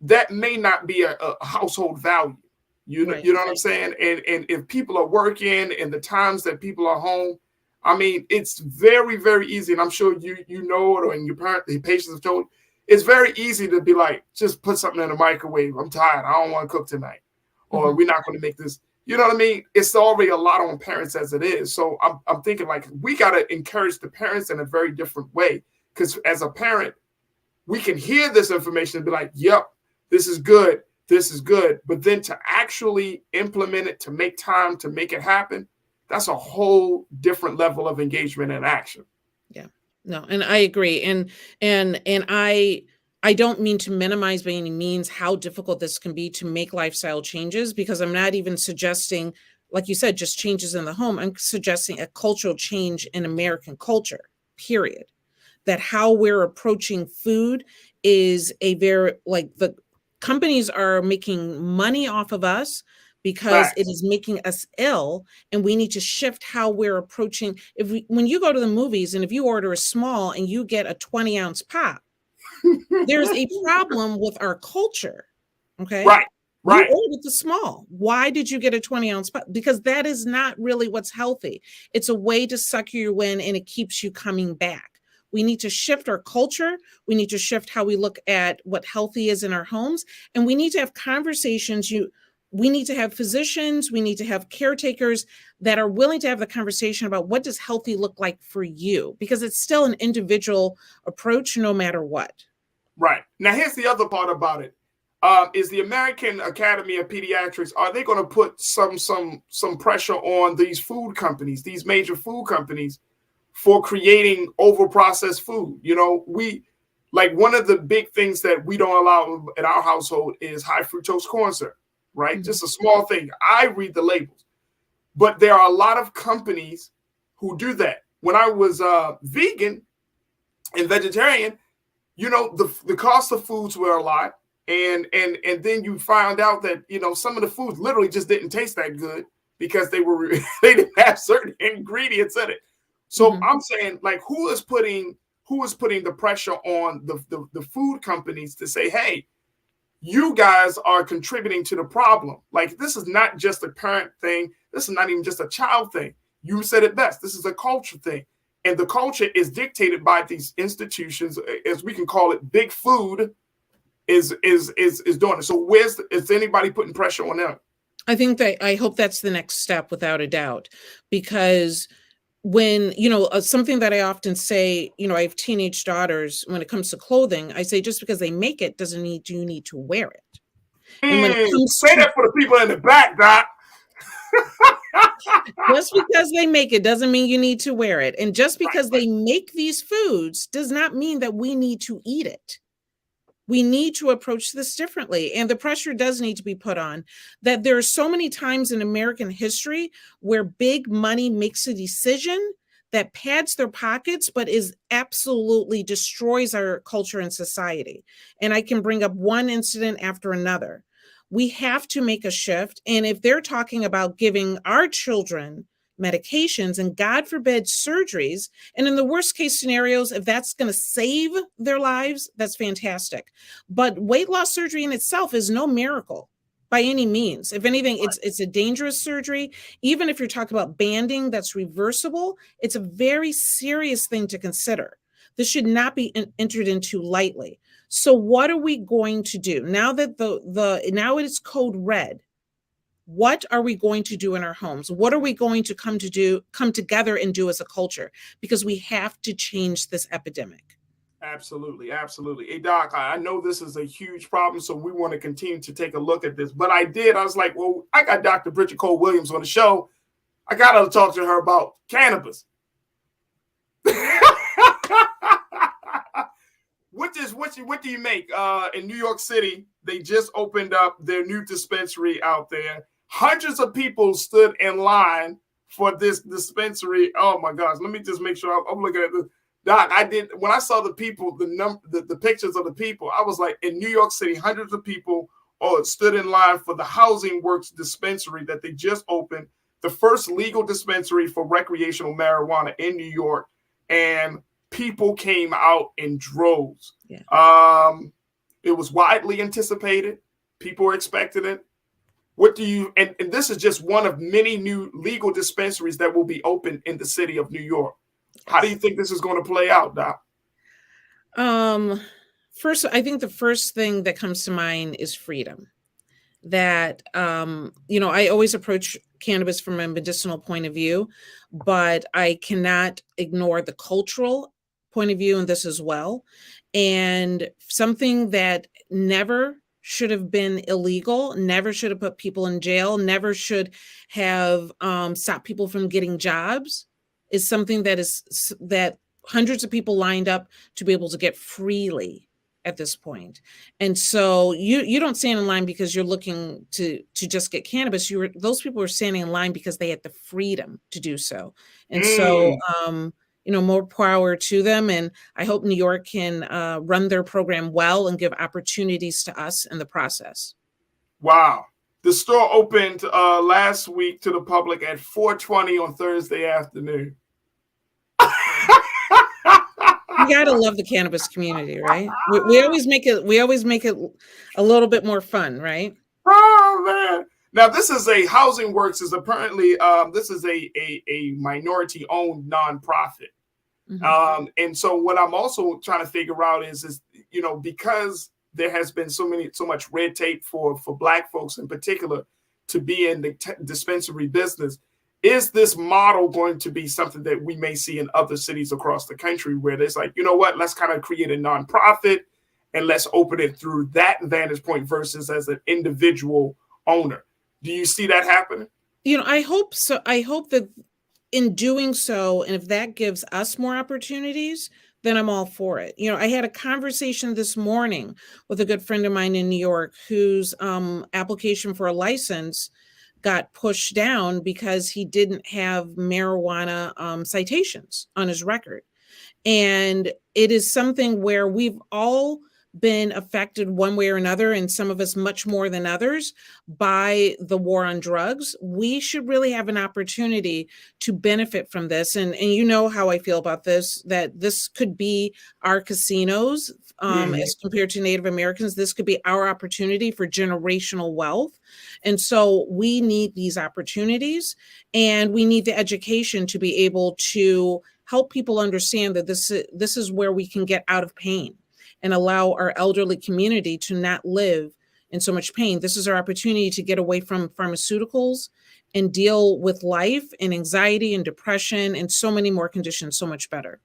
that may not be a household value. You know what I'm saying? And if people are working and the times that people are home, I mean, it's very, very easy. And I'm sure you know it, or in your patients have told you, it's very easy to be like, just put something in the microwave. I'm tired. I don't want to cook tonight. Or we're not going to make this. You know what I mean? It's already a lot on parents as it is. So I'm thinking like, we got to encourage the parents in a very different way. Because as a parent, we can hear this information and be like, yep, this is good. But then to actually implement it, to make time, to make it happen, that's a whole different level of engagement and action. Yeah, no, and I agree. And I don't mean to minimize by any means how difficult this can be to make lifestyle changes, because I'm not even suggesting, like you said, just changes in the home. I'm suggesting a cultural change in American culture, period. That how we're approaching food is the companies are making money off of us because it is making us ill, and we need to shift how we're approaching. When you go to the movies and if you order a small and you get a 20-ounce pop, there's a problem with our culture. Okay. Right. You ordered the small. Why did you get a 20-ounce pop? Because that is not really what's healthy. It's a way to suck you in, and it keeps you coming back. We need to shift our culture. We need to shift how we look at what healthy is in our homes. And we need to have conversations. We need to have physicians. We need to have caretakers that are willing to have the conversation about what does healthy look like for you, because it's still an individual approach no matter what. Right. Now, here's the other part about it. Is the American Academy of Pediatrics, are they going to put some pressure on these food companies, these major food companies, for creating over-processed food? You know, one of the big things that we don't allow in our household is high fructose corn syrup, right? Just a small thing. I read the labels. But there are a lot of companies who do that. When I was vegan and vegetarian, you know, the cost of foods were a lot. And then you found out that, you know, some of the foods literally just didn't taste that good because they didn't have certain ingredients in it. So I'm saying, like, who is putting the pressure on the food companies to say, hey, you guys are contributing to the problem. Like, this is not just a parent thing. This is not even just a child thing. You said it best. This is a culture thing. And the culture is dictated by these institutions, as we can call it. Big food is doing it. So is anybody putting pressure on them? I hope that's the next step, without a doubt, because when, you know, something that I often say, you know, I have teenage daughters. When it comes to clothing, I say, just because they make it doesn't mean you need to wear it. And when it comes say that for the people in the back, Doc. Just because they make it doesn't mean you need to wear it. And just because they make these foods does not mean that we need to eat it. We need to approach this differently. And the pressure does need to be put on that. There are so many times in American history where big money makes a decision that pads their pockets, but is absolutely destroys our culture and society. And I can bring up one incident after another. We have to make a shift. And if they're talking about giving our children medications and, God forbid, surgeries, and in the worst case scenarios, if that's going to save their lives, that's fantastic. But weight loss surgery in itself is no miracle by any means. If anything, it's a dangerous surgery. Even if you're talking about banding that's reversible, it's a very serious thing to consider. This should not be entered into lightly. So what are we going to do now that now it is code red? What are we going to do in our homes? What are we going to come together and do as a culture? Because we have to change this epidemic. Absolutely. Absolutely. Hey, Doc, I know this is a huge problem, so we want to continue to take a look at this. But I was like, well, I got Dr. Bridget Cole Williams on the show. I got to talk to her about cannabis. What do you make? In New York City, they just opened up their new dispensary out there. Hundreds of people stood in line for this dispensary. Oh my gosh! Let me just make sure I'm looking at this. Doc, when I saw the people, the pictures of the people, I was like, in New York City, hundreds of people stood in line for the Housing Works dispensary that they just opened, the first legal dispensary for recreational marijuana in New York, and people came out in droves. Yeah. It was widely anticipated. People were expecting it. And this is just one of many new legal dispensaries that will be open in the city of New York. How do you think this is going to play out, Doc? First, I think the first thing that comes to mind is freedom. That, I always approach cannabis from a medicinal point of view, but I cannot ignore the cultural point of view in this as well. And something that never should have been illegal, never should have put people in jail, never should have stopped people from getting jobs, is something that hundreds of people lined up to be able to get freely at this point. And so you don't stand in line because you're looking to just get cannabis. Those people were standing in line because they had the freedom to do so. And so more power to them. And I hope New York can run their program well and give opportunities to us in the process. Wow. The store opened last week to the public at 4:20 on Thursday afternoon. You gotta love the cannabis community, right? We always make it a little bit more fun, right? Oh man. Now, this is a Housing Works is apparently this is a minority-owned nonprofit. Mm-hmm. And so what I'm also trying to figure out is, because there has been so much red tape for Black folks in particular to be in the dispensary business, is this model going to be something that we may see in other cities across the country where there's like, you know what, let's kind of create a nonprofit and let's open it through that vantage point versus as an individual owner? Do you see that happening? I hope so. I hope that in doing so, and if that gives us more opportunities, then I'm all for it. I had a conversation this morning with a good friend of mine in New York whose application for a license got pushed down because he didn't have marijuana citations on his record. And it is something where we've all been affected one way or another, and some of us much more than others, by the war on drugs. We should really have an opportunity to benefit from this. And you know how I feel about this, that this could be our casinos as compared to Native Americans. This could be our opportunity for generational wealth. And so we need these opportunities, and we need the education to be able to help people understand that this is where we can get out of pain and allow our elderly community to not live in so much pain. This is our opportunity to get away from pharmaceuticals and deal with life and anxiety and depression and so many more conditions so much better.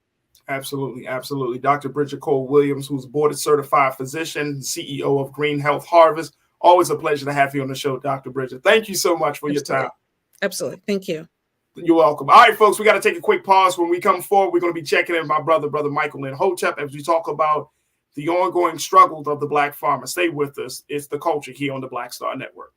Absolutely. Absolutely. Dr. Bridget Cole Williams, who's board certified physician, CEO of Green Health Harvest. Always a pleasure to have you on the show, Dr. Bridget. Thank you so much for your time. Absolutely. Thank you. You're welcome. All right, folks, we got to take a quick pause. When we come forward, we're going to be checking in with my brother Michael and Hotep, as we talk about the ongoing struggles of the Black farmer. Stay with us. It's The Culture here on the Black Star Network.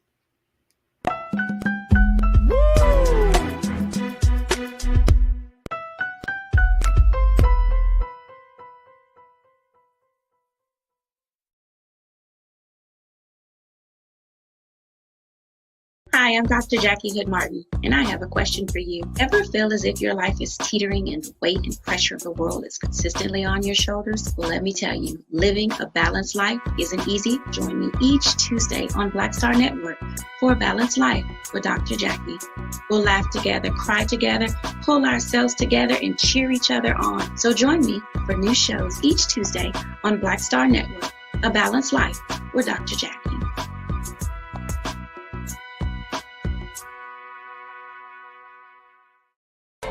Hi, I'm Dr. Jackie Hood Martin, and I have a question for you. Ever feel as if your life is teetering and the weight and pressure of the world is consistently on your shoulders? Well, let me tell you, living a balanced life isn't easy. Join me each Tuesday on Black Star Network for A Balanced Life with Dr. Jackie. We'll laugh together, cry together, pull ourselves together, and cheer each other on. So join me for new shows each Tuesday on Black Star Network, A Balanced Life with Dr. Jackie.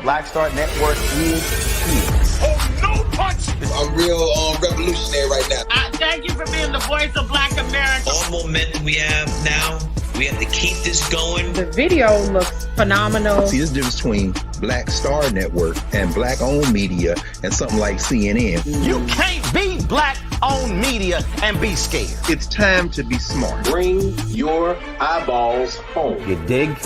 Black Star Network is here. Oh, no punch! I'm real revolutionary right now. Thank you for being the voice of Black America. All momentum we have now, we have to keep this going. The video looks phenomenal. See, there's a difference between Black Star Network and Black-owned media and something like CNN. You can't be Black-owned media and be scared. It's time to be smart. Bring your eyeballs home. You dig?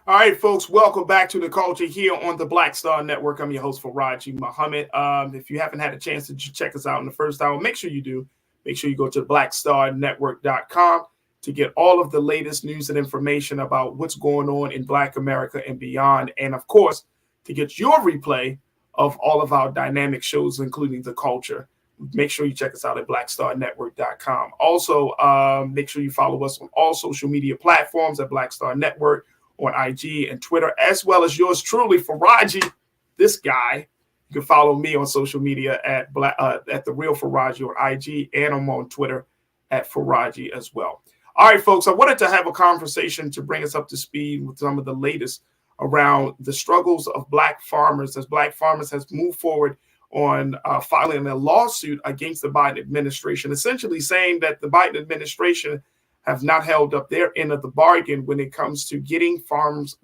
All right, folks, welcome back to The Culture here on the Black Star Network. I'm your host, Farajii Muhammad. If you haven't had a chance to check us out in the first hour, make sure you do. Make sure you go to blackstarnetwork.com to get all of the latest news and information about what's going on in Black America and beyond. And, of course, to get your replay of all of our dynamic shows, including The Culture, make sure you check us out at blackstarnetwork.com. Also, make sure you follow us on all social media platforms at Black Star Network, on IG and Twitter, as well as yours truly, Farajii, this guy. You can follow me on social media at The Real Farajii on IG, and I'm on Twitter at Farajii as well. All right, folks, I wanted to have a conversation to bring us up to speed with some of the latest around the struggles of Black farmers, as Black farmers has moved forward on filing a lawsuit against the Biden administration, essentially saying that the Biden administration have not held up their end of the bargain when it comes to getting farmers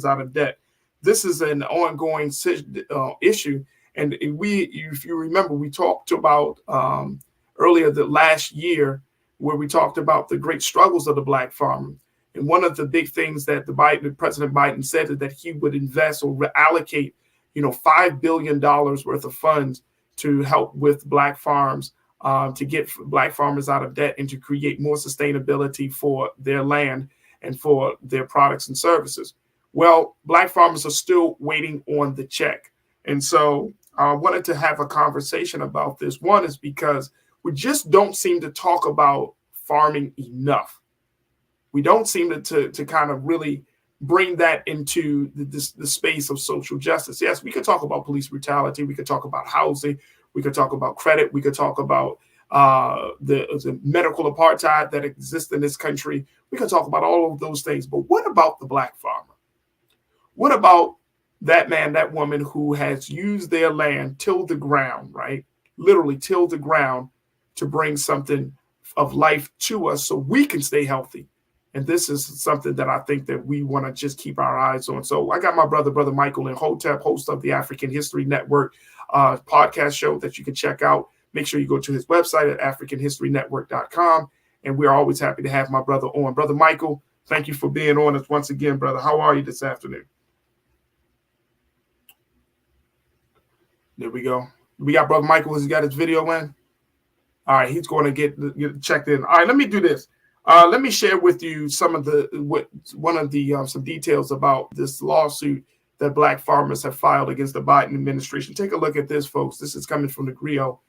out of debt. This is an ongoing issue. And if you remember, we talked about earlier the last year where we talked about the great struggles of the Black farmer. And one of the big things that President Biden said is that he would invest or reallocate, $5 billion worth of funds to help with Black farms, to get Black farmers out of debt and to create more sustainability for their land and for their products and services. Well, Black farmers are still waiting on the check. And so I wanted to have a conversation about this. One is because we just don't seem to talk about farming enough. We don't seem to kind of really bring that into the space of social justice. Yes, we could talk about police brutality. We could talk about housing. We could talk about credit. We could talk about the medical apartheid that exists in this country. We could talk about all of those things. But what about the Black farmer? What about that man, that woman who has used their land, tilled the ground, right? Literally tilled the ground to bring something of life to us so we can stay healthy. And this is something that I think that we want to just keep our eyes on. So I got my brother Michael in Hotep, host of the African History Network podcast show that you can check out. Make sure you go to his website at africanhistorynetwork.com. And we're always happy to have my brother on. Brother Michael, thank you for being on us once again, brother. How are you this afternoon? There we go. We got brother Michael. Has he got his video in? All right, he's going to get checked in. All right, let me do this. Let me share with you some details about this lawsuit that Black farmers have filed against the Biden administration. Take a look at this, folks. This is coming from the Griot.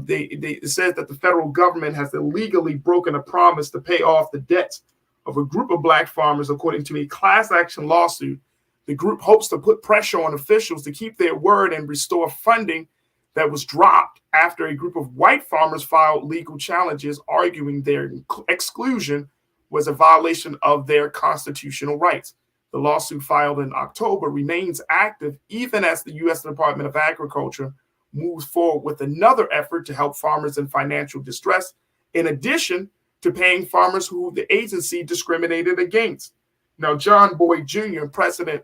It says that the federal government has illegally broken a promise to pay off the debts of a group of Black farmers, according to a class action lawsuit. The group hopes to put pressure on officials to keep their word and restore funding that was dropped after a group of white farmers filed legal challenges arguing their exclusion was a violation of their constitutional rights. The lawsuit filed in October remains active even as the U.S. Department of Agriculture moves forward with another effort to help farmers in financial distress, in addition to paying farmers who the agency discriminated against. Now, John Boyd Jr., president,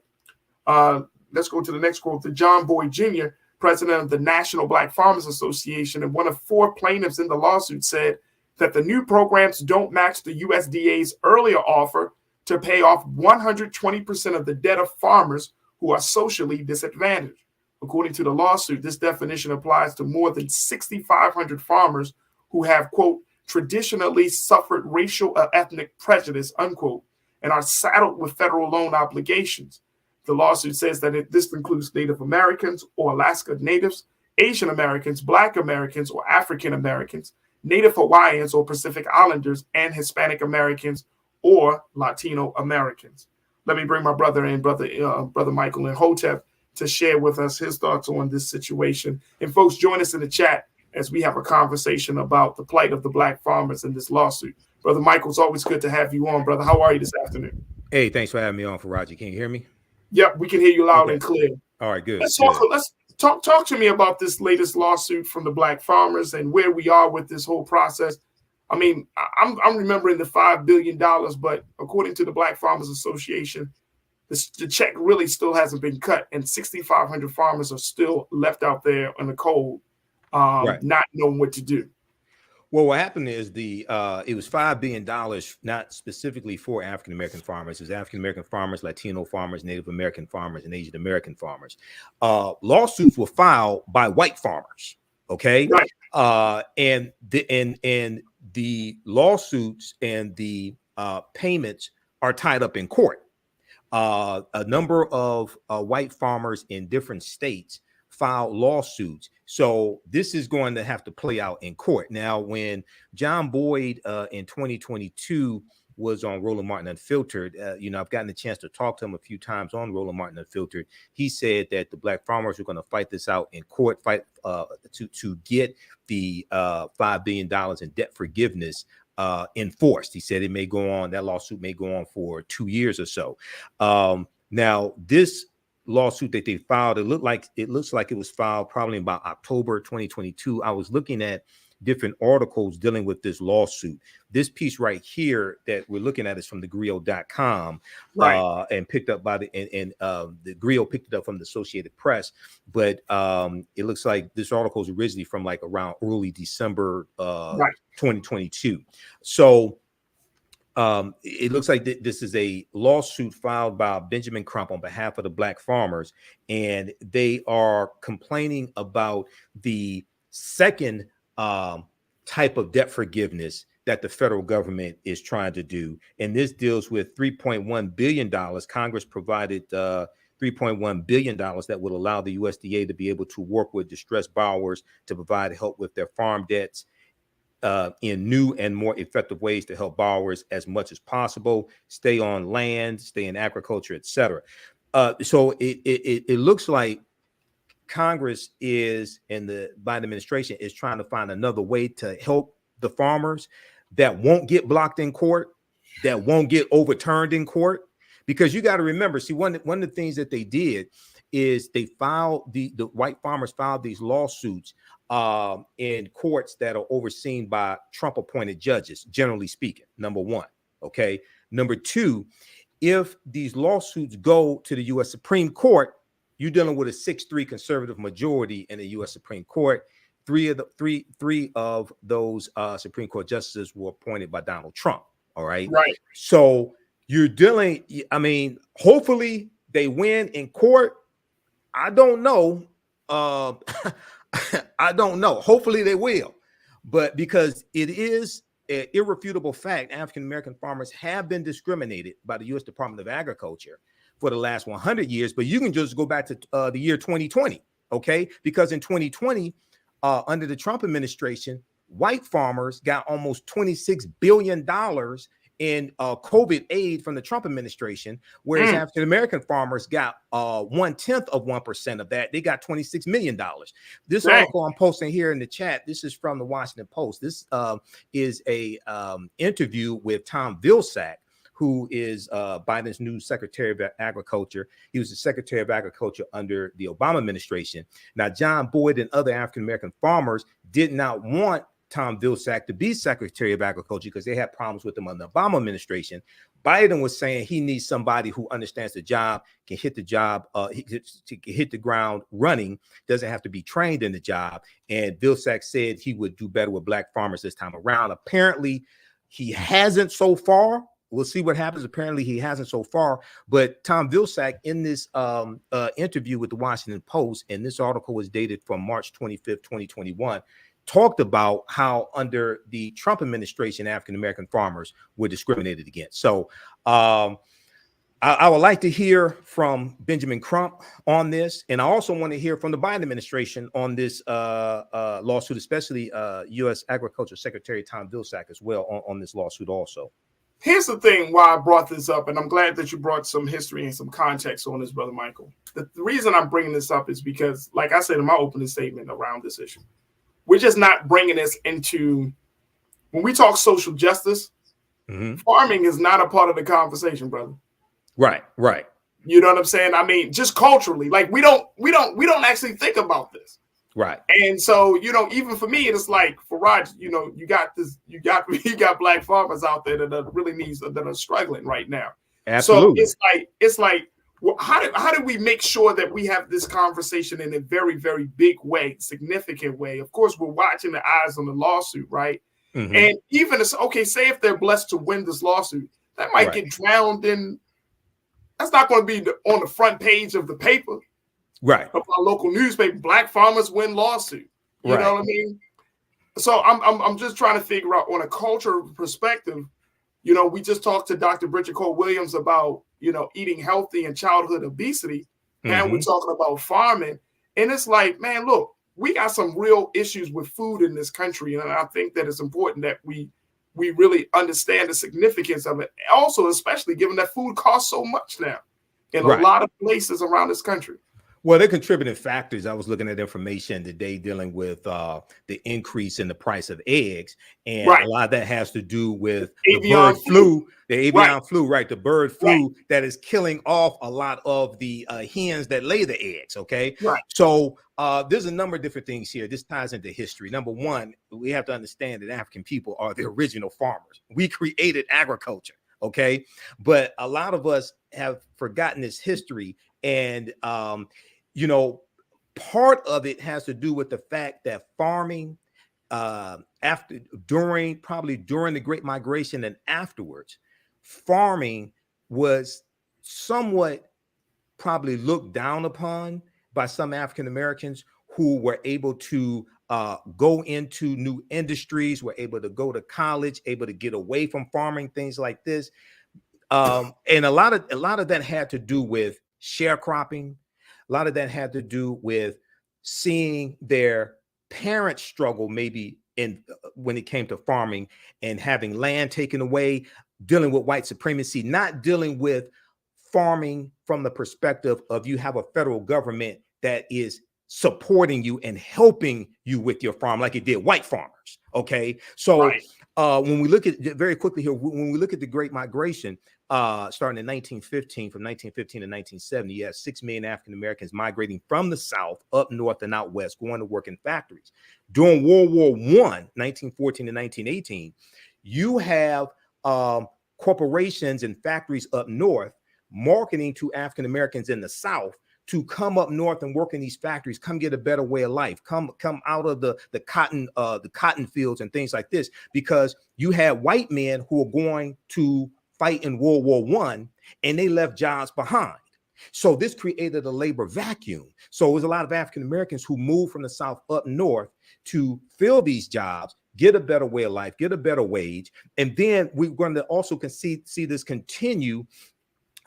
let's go to the next quote. The John Boyd Jr., president of the National Black Farmers Association and one of 4 plaintiffs in the lawsuit, said that the new programs don't match the USDA's earlier offer to pay off 120% of the debt of farmers who are socially disadvantaged. According to the lawsuit, this definition applies to more than 6,500 farmers who have, quote, traditionally suffered racial or ethnic prejudice, unquote, and are saddled with federal loan obligations. The lawsuit says that this includes Native Americans or Alaska Natives, Asian Americans, Black Americans or African Americans, Native Hawaiians or Pacific Islanders, and Hispanic Americans or Latino Americans. Let me bring my brother in, brother Michael in Hotep, to share with us his thoughts on this situation. And folks, join us in the chat as we have a conversation about the plight of the Black farmers in this lawsuit. Brother Michael, it's always good to have you on, brother. How are you this afternoon? Hey, thanks for having me on, Farajii. Can you hear me? Yep, we can hear you loud and clear. All right, good. Let's talk to me about this latest lawsuit from the Black farmers and where we are with this whole process. I mean, I'm remembering the $5 billion, but according to the Black Farmers Association, the check really still hasn't been cut, and 6,500 farmers are still left out there in the cold, not knowing what to do. Well, what happened is it was $5 billion, not specifically for African American farmers. It was African American farmers, Latino farmers, Native American farmers, and Asian American farmers. Lawsuits were filed by white farmers. Okay, right. And the lawsuits and the payments are tied up in court. A number of white farmers in different states filed lawsuits. So this is going to have to play out in court. Now, when John Boyd in 2022 was on Roland Martin Unfiltered, I've gotten a chance to talk to him a few times on Roland Martin Unfiltered. He said that the Black farmers are going to fight this out in court, to get the $5 billion in debt forgiveness enforced. He said that lawsuit may go on for 2 years or so. Now, this lawsuit that they filed, it looks like it was filed probably about October 2022. I was looking at different articles dealing with this lawsuit. This piece right here that we're looking at is from thegriot.com, right, and picked up by the Griot picked it up from the Associated Press. But it looks like this article is originally from like around early December 2022. So it looks like this is a lawsuit filed by Benjamin Crump on behalf of the Black farmers, and they are complaining about the second type of debt forgiveness that the federal government is trying to do. And this deals with $3.1 billion. Congress provided $3.1 billion that would allow the USDA to be able to work with distressed borrowers to provide help with their farm debts in new and more effective ways to help borrowers as much as possible, stay on land, stay in agriculture, etc. So it looks like Congress is, and the Biden administration is trying to find another way to help the farmers that won't get blocked in court, that won't get overturned in court. Because you got to remember, see, one of the things that they did is they filed, the white farmers filed these lawsuits in courts that are overseen by Trump appointed judges, generally speaking, number one. Okay. Number two, if these lawsuits go to the U.S. Supreme Court, you're dealing with a 6-3 conservative majority in the U.S. Supreme Court. Three of those Supreme Court justices were appointed by Donald Trump. All right. Right. So you're dealing, I mean, hopefully they win in court. I don't know. I don't know. Hopefully they will. But because it is an irrefutable fact, African-American farmers have been discriminated by the U.S. Department of Agriculture for the last 100 years. But you can just go back to the year 2020. Okay. Because in 2020, under the Trump administration, white farmers got almost $26 billion in COVID aid from the Trump administration, whereas African-American farmers got 0.1% of that. They got $26 million. This article I'm posting here in the chat, this is from the Washington Post. This is a interview with Tom Vilsack, who is Biden's new Secretary of Agriculture. He was the Secretary of Agriculture under the Obama administration. Now, John Boyd and other African-American farmers did not want Tom Vilsack to be Secretary of Agriculture because they had problems with him under the Obama administration. Biden was saying he needs somebody who understands the job, can hit the job, hit the ground running, doesn't have to be trained in the job. And Vilsack said he would do better with black farmers this time around. Apparently, he hasn't so far. We'll see what happens. Apparently, he hasn't so far. But Tom Vilsack, in this interview with the Washington Post, and this article was dated from March 25th, 2021, talked about how under the Trump administration, African-American farmers were discriminated against. So I would like to hear from Benjamin Crump on this. And I also want to hear from the Biden administration on this lawsuit, especially U.S. Agriculture Secretary Tom Vilsack as well on this lawsuit also. Here's the thing why I brought this up, and I'm glad that you brought some history and some context on this, Brother Michael. The reason I'm bringing this up is because, like I said in my opening statement around this issue, we're just not bringing this into, when we talk social justice, farming is not a part of the conversation, brother. Right. You know what I'm saying? I mean, just culturally, like we don't actually think about this. Right. And so, you know, even for me, it's like, Farajii, you know, you got black farmers out there that are struggling right now. Absolutely. So it's like, well, how do we make sure that we have this conversation in a very, very big way, significant way? Of course, we're watching the eyes on the lawsuit, right? And even say if they're blessed to win this lawsuit, that might get drowned in. That's not going to be on the front page of the paper, right? Of our local newspaper. Black farmers win lawsuit. You know what I mean? So I'm just trying to figure out on a cultural perspective. You know, we just talked to Dr. Bridget Cole Williams about, you know, eating healthy and childhood obesity. And we're talking about farming. And it's like, man, look, we got some real issues with food in this country. And I think that it's important that we really understand the significance of it. Also, especially given that food costs so much now in a lot of places around this country. Well, they're contributing factors. I was looking at information today dealing with the increase in the price of eggs. And a lot of that has to do with the bird flu, the avian flu, the bird flu that is killing off a lot of the hens that lay the eggs. Okay. So there's a number of different things here. This ties into history. Number one, we have to understand that African people are the original farmers. We created agriculture. Okay. But a lot of us have forgotten this history. And, you know, part of it has to do with the fact that farming during the Great Migration and afterwards, farming was somewhat probably looked down upon by some African Americans who were able to go into new industries, were able to go to college, able to get away from farming, things like this. And a lot of that had to do with sharecropping. A lot of that had to do with seeing their parents struggle, maybe when it came to farming and having land taken away, dealing with white supremacy, not dealing with farming from the perspective of you have a federal government that is supporting you and helping you with your farm like it did white farmers. Okay. So when we look at very quickly here, when we look at the Great Migration, starting in 1915, from 1915 to 1970, you had 6 million African Americans migrating from the South up north and out west, going to work in factories. During World War I, 1914 to 1918, you have corporations and factories up north marketing to African Americans in the South to come up north and work in these factories, come get a better way of life, come out of the cotton fields and things like this, because you had white men who were going to fight in World War I and they left jobs behind. So this created a labor vacuum. So it was a lot of African Americans who moved from the South up north to fill these jobs, get a better way of life, get a better wage. And then we're going to also see this continue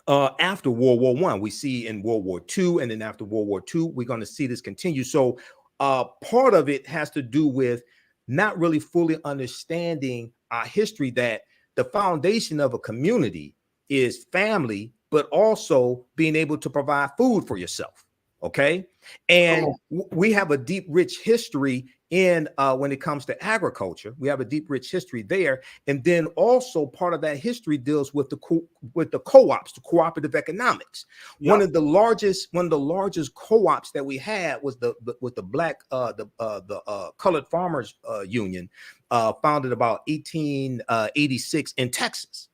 after World War I. We see in World War II, and then after World War II, we're going to see this continue. So part of it has to do with not really fully understanding our history, that the foundation of a community is family, but also being able to provide food for yourself. Okay. And we have a deep, rich history in when it comes to agriculture. We have a deep, rich history there. And then also part of that history deals with the co-ops, the cooperative economics. Yep. One of the largest co-ops that we had was the Black Colored Farmers Union, founded about 1886 in Texas.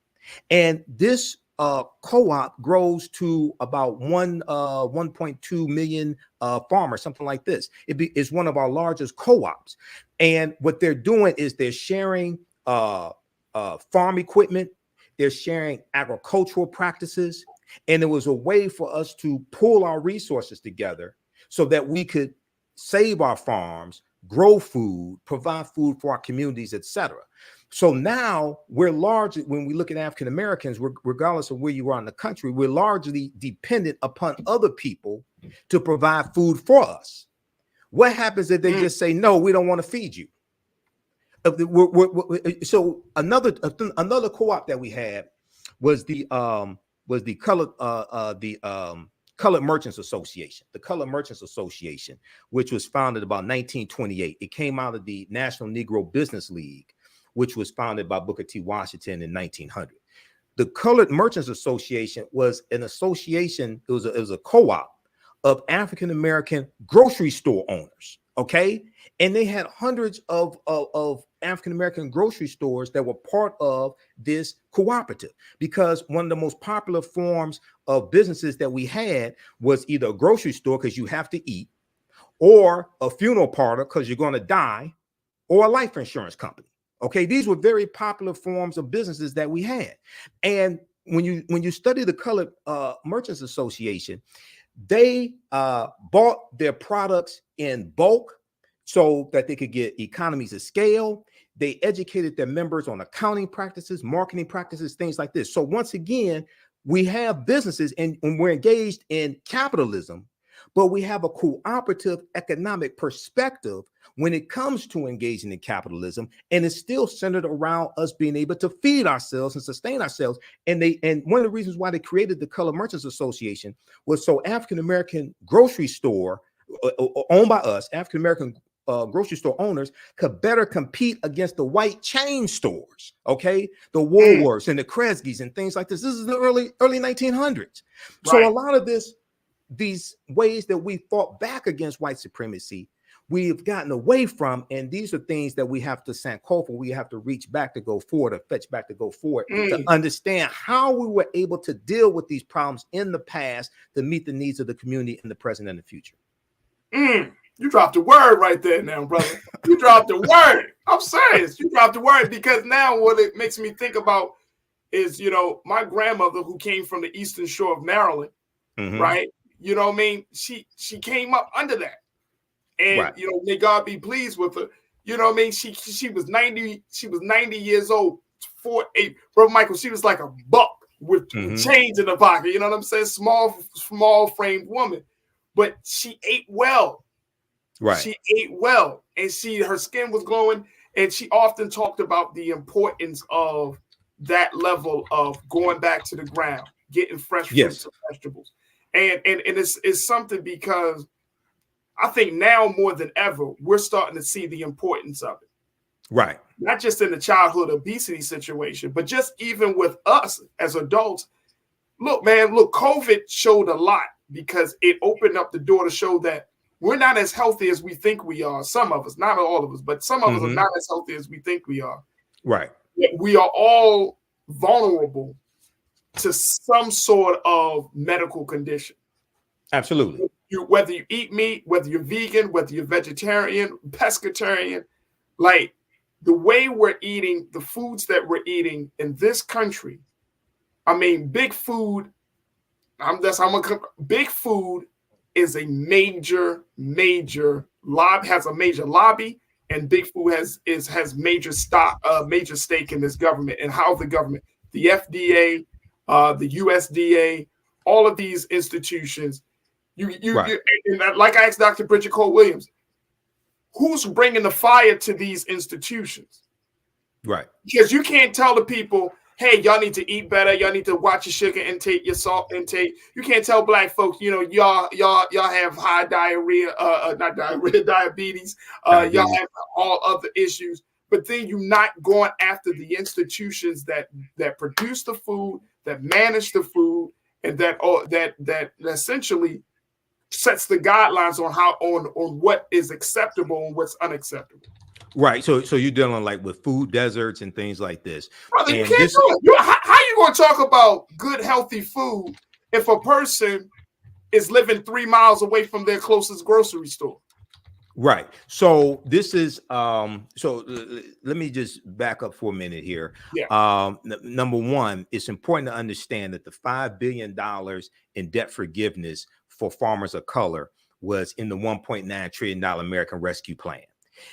And this co-op grows to about 1.2 million farmers, something like this. It's one of our largest co-ops. And what they're doing is they're sharing farm equipment, they're sharing agricultural practices, and it was a way for us to pull our resources together so that we could save our farms, grow food, provide food for our communities, etc. So now we're largely, when we look at African Americans, regardless of where you are in the country, we're largely dependent upon other people to provide food for us. What happens if they just say, no, we don't want to feed you? So another co-op that we had was the Colored Merchants Association, the Colored Merchants Association, which was founded about 1928. It came out of the National Negro Business League, which was founded by Booker T. Washington in 1900. The Colored Merchants Association was an association, it was a co-op of African-American grocery store owners, okay? And they had hundreds of African-American grocery stores that were part of this cooperative, because one of the most popular forms of businesses that we had was either a grocery store, because you have to eat, or a funeral parlor, because you're going to die, or a life insurance company. Okay, these were very popular forms of businesses that we had. And when you study the Colored Merchants Association, they bought their products in bulk so that they could get economies of scale. They educated their members on accounting practices, marketing practices, things like this. So once again, we have businesses and we're engaged in capitalism, but we have a cooperative economic perspective when it comes to engaging in capitalism, and it's still centered around us being able to feed ourselves and sustain ourselves. And one of the reasons why they created the Colored Merchants Association was so African-American grocery store owned by us, African-American grocery store owners, could better compete against the white chain stores, okay? The Woolworths and the Kresge's and things like this. This is the early 1900s. Right. So a lot of these ways that we fought back against white supremacy, we've gotten away from, and these are things that we have to sankofa, we have to reach back to go forward, or fetch back to go forward, to understand how we were able to deal with these problems in the past to meet the needs of the community in the present and the future. You dropped a word right there now, brother. You dropped a word. I'm serious. You dropped a word, because now what it makes me think about is, my grandmother, who came from the Eastern Shore of Maryland, right? You know what I mean? She came up under that. And may God be pleased with her. You know what I mean? She was 90 years old. Brother Michael, she was like a buck with chains in the pocket. You know what I'm saying? Small framed woman, but she ate well. Right. She ate well, and her skin was glowing. And she often talked about the importance of that level of going back to the ground, getting fresh fruits and vegetables. And it's something, because I think now more than ever, we're starting to see the importance of it. Right. Not just in the childhood obesity situation, but just even with us as adults. Look, COVID showed a lot, because it opened up the door to show that we're not as healthy as we think we are. Some of us, not all of us, but some of us are not as healthy as we think we are. Right. We are all vulnerable to some sort of medical condition. Absolutely. Whether you eat meat, whether you're vegan, whether you're vegetarian, pescatarian, like the way we're eating, the foods that we're eating in this country, I mean, big food, big food is a major lobby, has a major lobby, and big food has major stake in this government, and how the government, the FDA, the USDA, all of these institutions, like I asked Dr. Bridget Cole Williams, who's bringing the fire to these institutions? Right. Because you can't tell the people, hey, y'all need to eat better. Y'all need to watch your sugar intake, your salt intake. You can't tell black folks, y'all have high diarrhea, not diarrhea, diabetes. Y'all have all other issues. But then you're not going after the institutions that produce the food, that manage the food, and that essentially sets the guidelines on what is acceptable and what's unacceptable. Right. So you're dealing like with food deserts and things like this. Brother, you can't do it. How you going to talk about good, healthy food if a person is living 3 miles away from their closest grocery store? Right. So this is let me just back up for a minute here. Yeah. Number one, it's important to understand that the $5 billion in debt forgiveness for farmers of color was in the $1.9 trillion American Rescue Plan.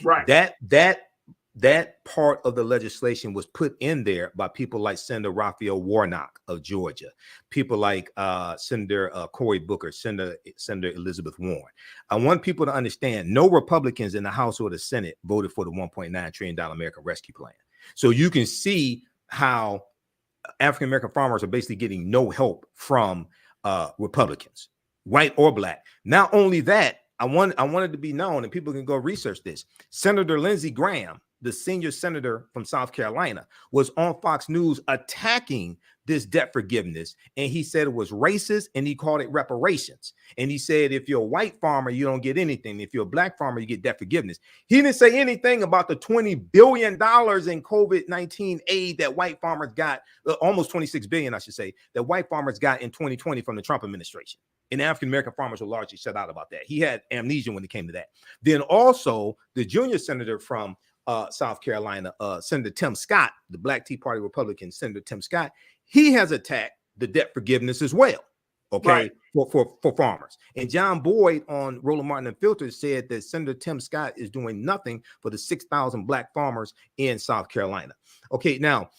Right. That part of the legislation was put in there by people like Senator Raphael Warnock of Georgia, people like Senator Cory Booker, Senator Elizabeth Warren. I want people to understand no Republicans in the House or the Senate voted for the $1.9 trillion American Rescue Plan. So you can see how African-American farmers are basically getting no help from Republicans, white or black. Not only that, I wanted to be known, and people can go research this. Senator Lindsey Graham, the senior senator from South Carolina, was on Fox News attacking this debt forgiveness. And he said it was racist, and he called it reparations. And he said, if you're a white farmer, you don't get anything. If you're a black farmer, you get debt forgiveness. He didn't say anything about the $20 billion in COVID-19 aid that white farmers got, almost $26 billion, I should say, that white farmers got in 2020 from the Trump administration. And African-American farmers were largely shut out about that. He had amnesia when it came to that. Then also the junior senator from South Carolina, Senator Tim Scott, the Black Tea Party Republican, Senator Tim Scott, he has attacked the debt forgiveness as well, okay, right, for farmers. And John Boyd on Roland Martin Unfiltered said that Senator Tim Scott is doing nothing for the 6,000 black farmers in South Carolina. Okay, now,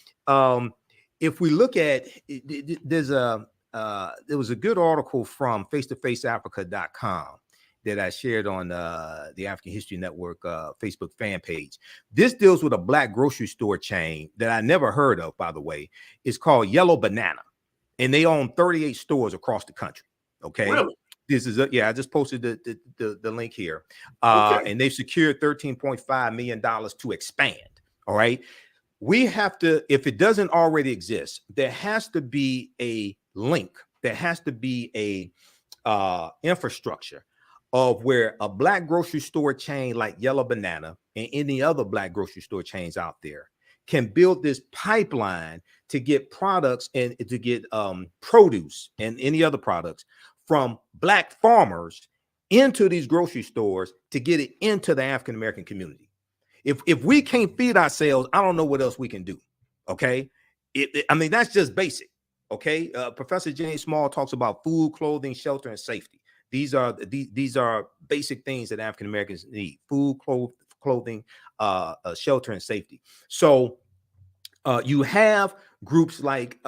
if we look at, there was a good article from face-to-faceafrica.com that I shared on the African History Network Facebook fan page. This deals with a black grocery store chain that I never heard of, by the way. It's called Yellow Banana, and they own 38 stores across the country. Okay. Really? This is I just posted the link here. And they've secured $13.5 million to expand. All right. We have to, if it doesn't already exist, there has to be a link. There has to be a infrastructure of where a black grocery store chain like Yellow Banana and any other black grocery store chains out there can build this pipeline to get products and to get produce and any other products from black farmers into these grocery stores to get it into the African-American community. If we can't feed ourselves, I don't know what else we can do. Okay. I mean, that's just basic. Okay. Professor James Small talks about food, clothing, shelter, and safety. These are basic things that African Americans need: food, clothing, shelter, and safety. So You have groups like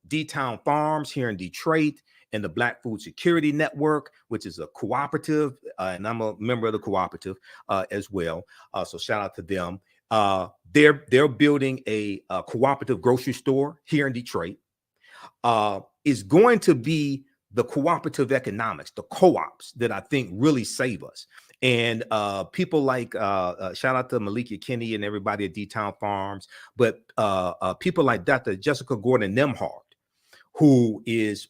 D-Town Farms here in Detroit and the Black Food Security Network, which is a cooperative, and I'm a member of the cooperative as well. So shout out to them. They're building a cooperative grocery store here in Detroit. Is going to be the cooperative economics, the co-ops that I think really save us. And people like shout out to Malika Kinney and everybody at D-Town Farms, but people like Dr. Jessica Gordon Nemhard, who is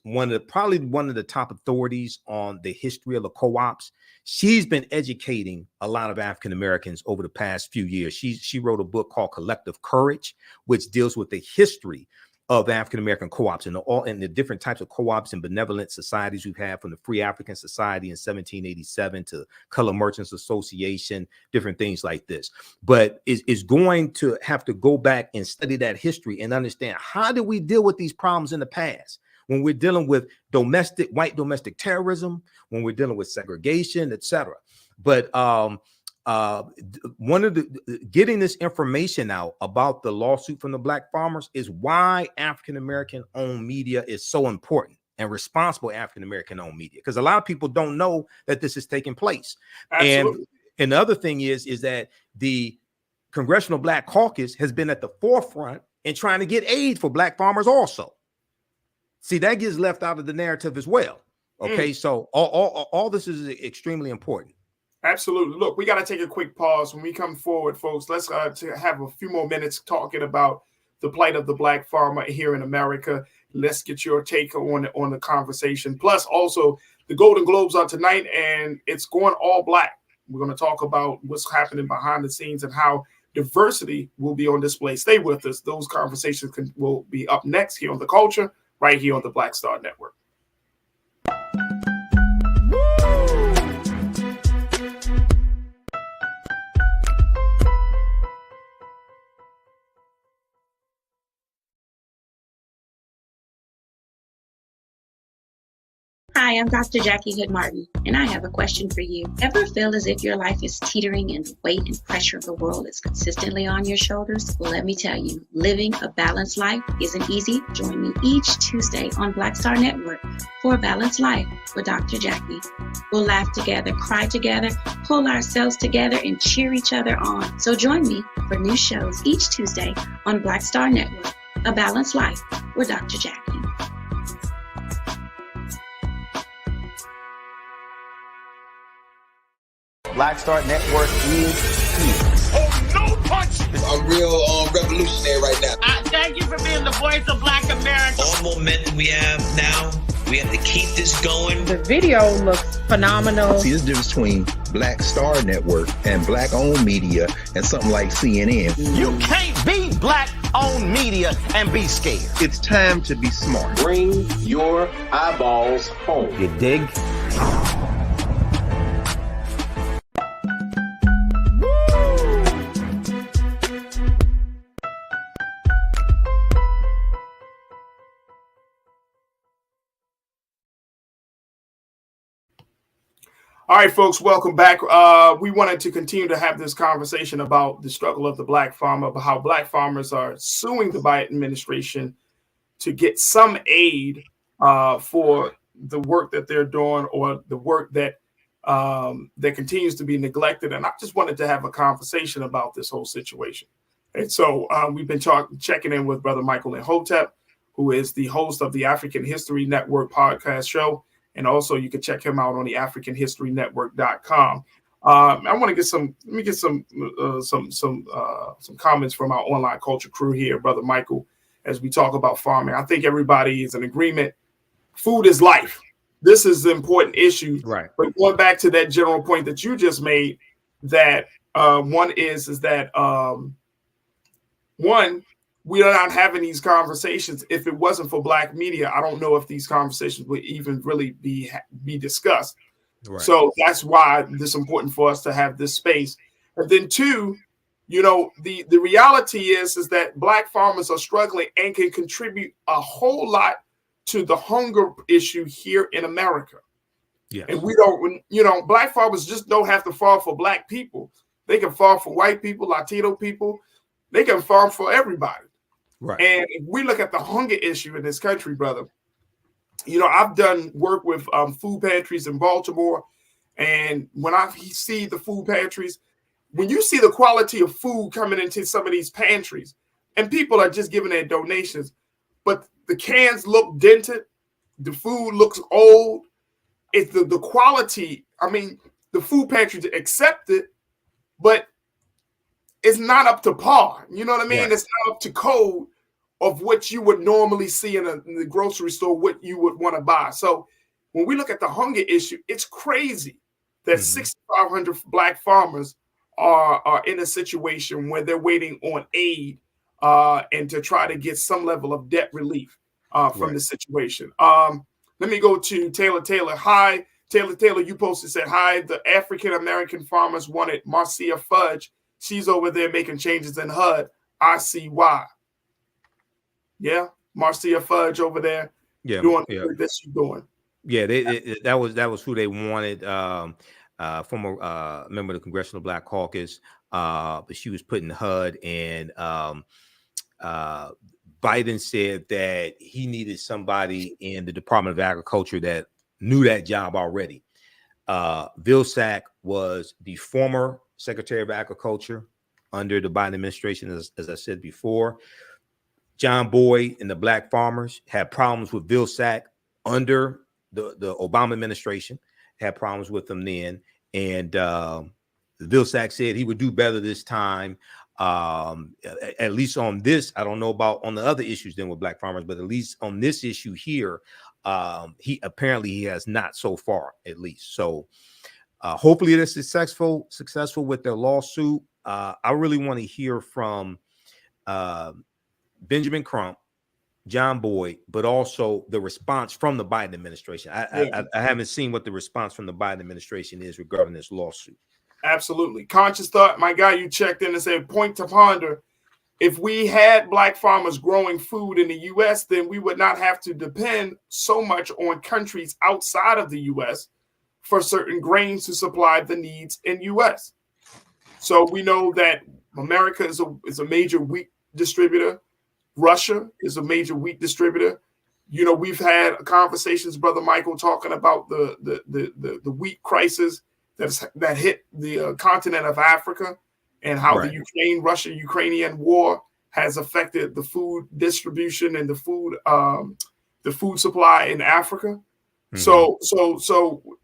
probably one of the top authorities on the history of the co-ops. She's been educating a lot of African Americans over the past few years. She wrote a book called Collective Courage, which deals with the history of African American co-ops and the different types of co-ops and benevolent societies we've had, from the Free African Society in 1787 to Color Merchants Association, different things like this. But is going to have to go back and study that history and understand, how did we deal with these problems in the past when we're dealing with white domestic terrorism, when we're dealing with segregation, etc. But one of the getting this information out about the lawsuit from the Black farmers is why African American owned media is so important, and responsible African American owned media, because a lot of people don't know that this is taking place. Absolutely. And the other thing is that the Congressional Black Caucus has been at the forefront in trying to get aid for Black farmers also. See, that gets left out of the narrative as well. Okay, so all this is extremely important. Absolutely. Look, we got to take a quick pause. When we come forward, folks, let's have a few more minutes talking about the plight of the Black farmer here in America. Let's get your take on the conversation. Plus, also, the Golden Globes are tonight, and it's going all Black. We're going to talk about what's happening behind the scenes and how diversity will be on display. Stay with us. Those conversations will be up next here on The Culture, right here on the Black Star Network. Hi, I'm Dr. Jackie Hood Martin, and I have a question for you. Ever feel as if your life is teetering and the weight and pressure of the world is consistently on your shoulders? Well, let me tell you, living a balanced life isn't easy. Join me each Tuesday on Black Star Network for A Balanced Life with Dr. Jackie. We'll laugh together, cry together, pull ourselves together, and cheer each other on. So join me for new shows each Tuesday on Black Star Network, A Balanced Life with Dr. Jackie. Black Star Network is here. Oh, no punch! I'm real revolutionary right now. Thank you for being the voice of Black America. All momentum we have now, we have to keep this going. The video looks phenomenal. See, there's a difference between Black Star Network and Black-owned media and something like CNN. You can't be Black-owned media and be scared. It's time to be smart. Bring your eyeballs home. You dig? All right, folks, welcome back. We wanted to continue to have this conversation about the struggle of the Black farmer, about how Black farmers are suing the Biden administration to get some aid for the work that they're doing, or the work that that continues to be neglected. And I just wanted to have a conversation about this whole situation. And so we've been checking in with Brother Michael Imhotep, who is the host of the African History Network podcast show. And also, you can check him out on the AfricanHistoryNetwork.com. I want to get some comments from our online culture crew here, Brother Michael, as we talk about farming. I think everybody is in agreement. Food is life. This is an important issue. Right. But going back to that general point that you just made, that one is that we are not having these conversations. If it wasn't for Black media, I don't know if these conversations would even really be discussed. Right. So that's why it's important for us to have this space. And then two, the reality is that Black farmers are struggling and can contribute a whole lot to the hunger issue here in America. Yes. And we don't, Black farmers just don't have to farm for Black people. They can farm for white people, Latino people. They can farm for everybody. Right. And if we look at the hunger issue in this country, brother, you know, I've done work with food pantries in Baltimore. And when I see the food pantries, when you see the quality of food coming into some of these pantries, and people are just giving their donations, but the cans look dented, the food looks old. It's the quality. I mean, the food pantries accept it, but it's not up to par. You know what I mean? Right. It's not up to code of what you would normally see in the grocery store, what you would want to buy. So when we look at the hunger issue, it's crazy that 6,500 black farmers are in a situation where they're waiting on aid and to try to get some level of debt relief from the situation. Let me go to Taylor. Taylor, hi. Taylor, you posted, said, hi, the African-American farmers wanted Marcia Fudge. She's over there making changes in HUD. I see why. Yeah, Marcia Fudge over there doing what she's doing. Yeah, that was who they wanted. Former member of the Congressional Black Caucus, but she was put in HUD, and Biden said that he needed somebody in the Department of Agriculture that knew that job already. Vilsack was the former Secretary of Agriculture under the Biden administration, as I said before. John Boyd and the black farmers had problems with Vilsack under the Obama administration, had problems with them then. And Vilsack said he would do better this time. At least on this, I don't know about on the other issues then with black farmers, but at least on this issue here, he has not so far, at least. So hopefully they're successful with their lawsuit. I really want to hear from Benjamin Crump, John Boyd, but also the response from the Biden administration. I haven't seen what the response from the Biden administration is regarding this lawsuit. Absolutely. Conscious Thought, my guy, you checked in and said, point to ponder. If we had black farmers growing food in the U.S., then we would not have to depend so much on countries outside of the U.S. for certain grains to supply the needs in U.S. So we know that America is a major wheat distributor. Russia is a major wheat distributor. You know, we've had conversations, Brother Michael, talking about the wheat crisis that hit the continent of Africa, and how the Russia-Ukrainian war has affected the food distribution and the food supply in Africa. So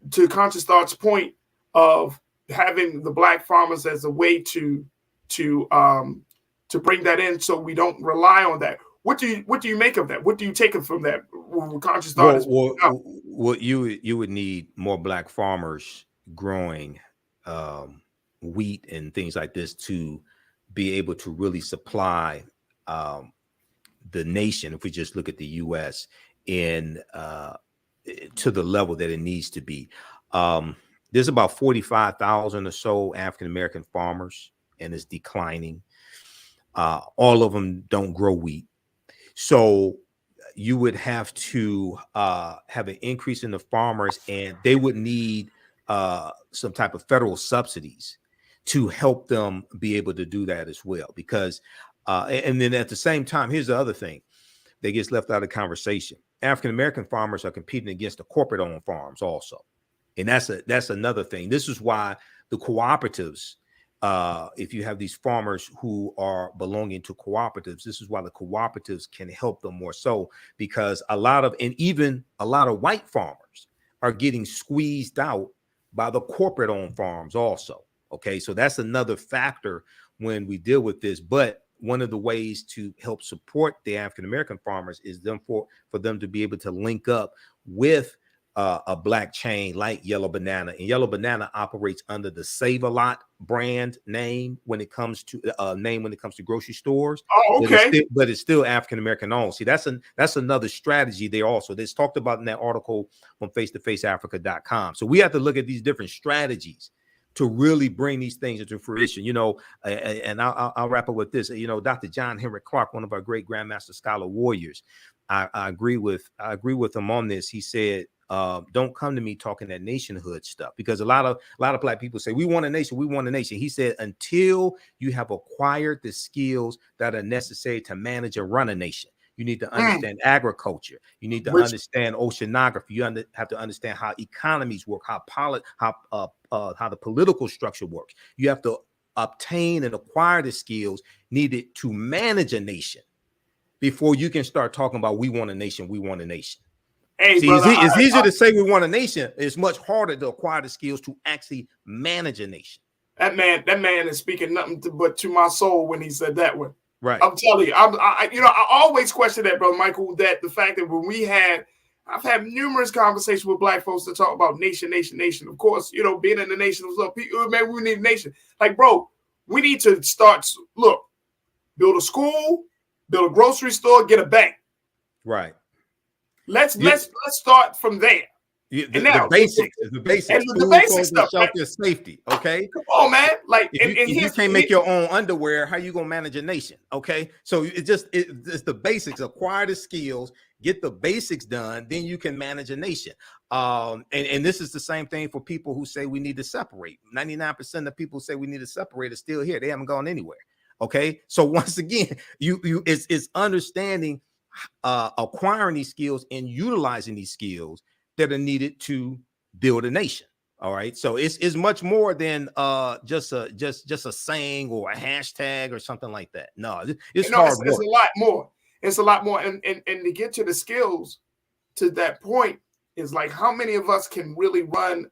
to Conscious Thought's point of having the black farmers as a way to bring that in, so we don't rely on that. What do you make of that? What do you take from that? Conscious Thought. Well, you would need more black farmers growing wheat and things like this to be able to really supply the nation, if we just look at the U.S. in to the level that it needs to be. There's about 45,000 or so African-American farmers, and it's declining. All of them don't grow wheat. So you would have to have an increase in the farmers, and they would need some type of federal subsidies to help them be able to do that as well. Because, and then at the same time, here's the other thing that gets left out of the conversation. African-American farmers are competing against the corporate-owned farms also. And that's another thing. This is why the cooperatives, if you have these farmers who are belonging to cooperatives, this is why the cooperatives can help them more so, because even a lot of white farmers are getting squeezed out by the corporate-owned farms also. Okay, so that's another factor when we deal with this. But one of the ways to help support the African-American farmers is for them to be able to link up with a black chain like Yellow Banana. And Yellow Banana operates under the Save-A-Lot brand name when it comes to grocery stores. Oh, okay. But it's still African-American owned. See, that's another strategy there also. That's talked about in that article on face-to-faceafrica.com. So we have to look at these different strategies to really bring these things into fruition, and I'll wrap up with this. Dr. John Henrik Clark, one of our great Grandmaster Scholar warriors, I agree with him on this. He said don't come to me talking that nationhood stuff, because a lot of black people say we want a nation, we want a nation. He said until you have acquired the skills that are necessary to manage and run a nation. You need to understand agriculture. You need to understand oceanography. You have to understand how economies work, how the political structure works. You have to obtain and acquire the skills needed to manage a nation before you can start talking about we want a nation, we want a nation. Hey, see, brother, it's easier to say we want a nation. It's much harder to acquire the skills to actually manage a nation. That man is speaking nothing but to my soul when he said that one. Right. I'm telling you, I always question that, brother Michael, that the fact that when I've had numerous conversations with black folks to talk about nation. Of course, being in the nation was up. Man, we need a nation. Like, bro, we need to build a school, build a grocery store, get a bank. Right. Let's start from there. The basics. And the basic stuff, shelter, safety. Okay, come on, man. Like, if you can't make your own underwear, how you gonna manage a nation? Okay, so it's the basics. Acquire the skills, get the basics done, then you can manage a nation. And this is the same thing for people who say we need to separate. 99% of people who say we need to separate are still here. They haven't gone anywhere. Okay, so once again, it's understanding, acquiring these skills and utilizing these skills that are needed to build a nation. All right. So it's much more than just a saying or a hashtag or something like that. No, it's hard work. It's a lot more. It's a lot more. And to get to the skills to that point is like, how many of us can really run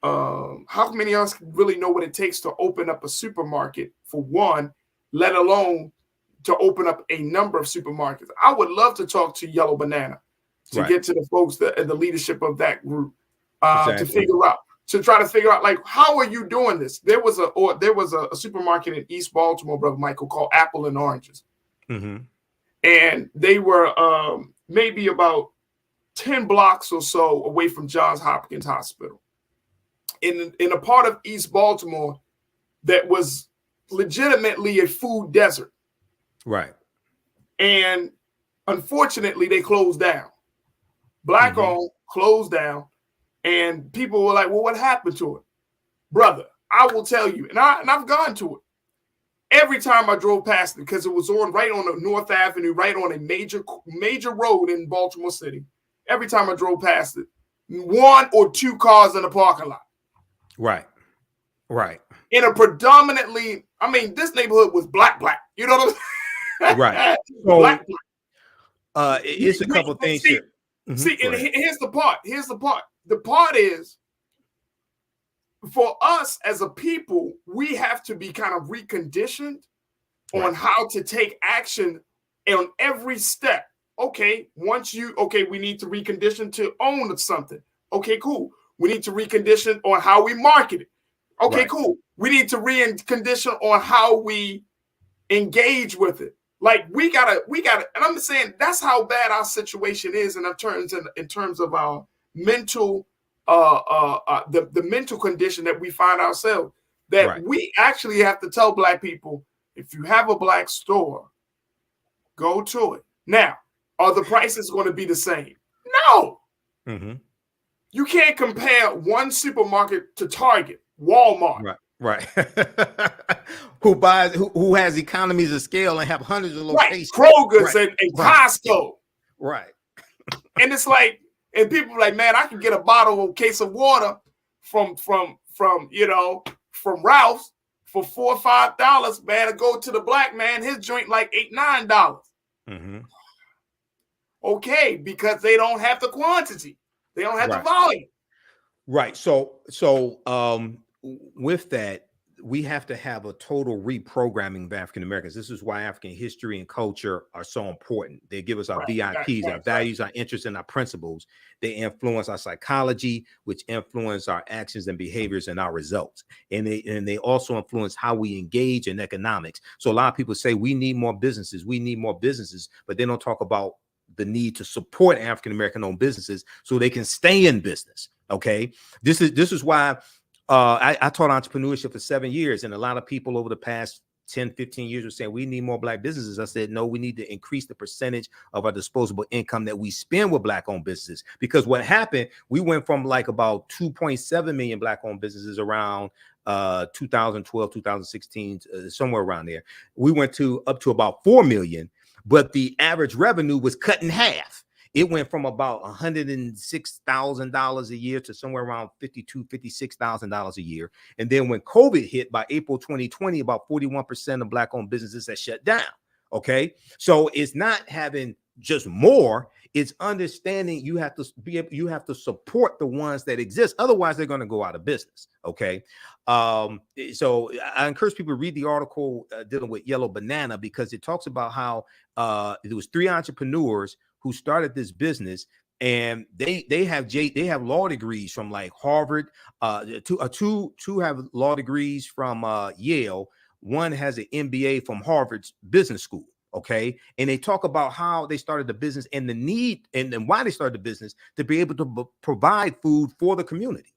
how many of us really know what it takes to open up a supermarket, for one, let alone to open up a number of supermarkets? I would love to talk to Yellow Banana to get to the folks that the leadership of that group to try to figure out, like, how are you doing this? There was a supermarket in East Baltimore, brother Michael, called Apple and Oranges. Mm-hmm. And they were maybe about 10 blocks or so away from Johns Hopkins Hospital in a part of East Baltimore that was legitimately a food desert. Right. And unfortunately, they closed down. Black owned, closed down, and people were like, well, what happened to it? Brother, I will tell you, and I've gone to it. Every time I drove past it, because it was right on the North Avenue, right on a major road in Baltimore City. Every time I drove past it, 1 or 2 cars in the parking lot. Right. Right. In a predominantly, this neighborhood was black. You know what I'm saying? Right. So, black. It's a couple things here. See, and here's the part. The part is, for us as a people, we have to be kind of reconditioned on how to take action on every step. Okay, we need to recondition to own something. Okay, cool. We need to recondition on how we market it. Okay, cool. We need to recondition on how we engage with it. Like, we gotta, and I'm saying that's how bad our situation is in terms of our mental, the mental condition that we find ourselves. That we actually have to tell black people, if you have a black store, go to it. Now, are the prices going to be the same? No. Mm-hmm. You can't compare one supermarket to Target, Walmart. Right. who has economies of scale and have hundreds of locations. Kroger's and Costco. Right. And it's like, and people are like, man, I can get a case of water from Ralph's for $4 or $5, man, and go to the black man, his joint like $8, $9. Mm-hmm. Okay, because they don't have the quantity. They don't have the volume. Right. So with that, we have to have a total reprogramming of African Americans. This is why African history and culture are so important. They give us our VIPs, our values, our interests, and our principles. They influence our psychology, which influence our actions and behaviors and our results. And they also influence how we engage in economics. So a lot of people say we need more businesses. We need more businesses, but they don't talk about the need to support African American owned businesses so they can stay in business. Okay, this is why I taught entrepreneurship for 7 years, and a lot of people over the past 10, 15 years were saying we need more black businesses. I said, no, we need to increase the percentage of our disposable income that we spend with black owned businesses. Because what happened, we went from like about 2.7 million black owned businesses around 2012, 2016, somewhere around there. We went up to about 4 million, but the average revenue was cut in half. It went from about $106,000 a year to somewhere around $52,000, $56,000 a year. And then when COVID hit by April 2020, about 41% of black-owned businesses had shut down. Okay, so it's not having just more; it's understanding you have to support the ones that exist. Otherwise, they're going to go out of business. Okay, so I encourage people to read the article dealing with Yellow Banana, because it talks about how there was 3 entrepreneurs who started this business, and they have law degrees from like Harvard. Two have law degrees from Yale. One has an MBA from Harvard's business school. Okay, and they talk about how they started the business and the need and why they started the business to be able to provide food for the community.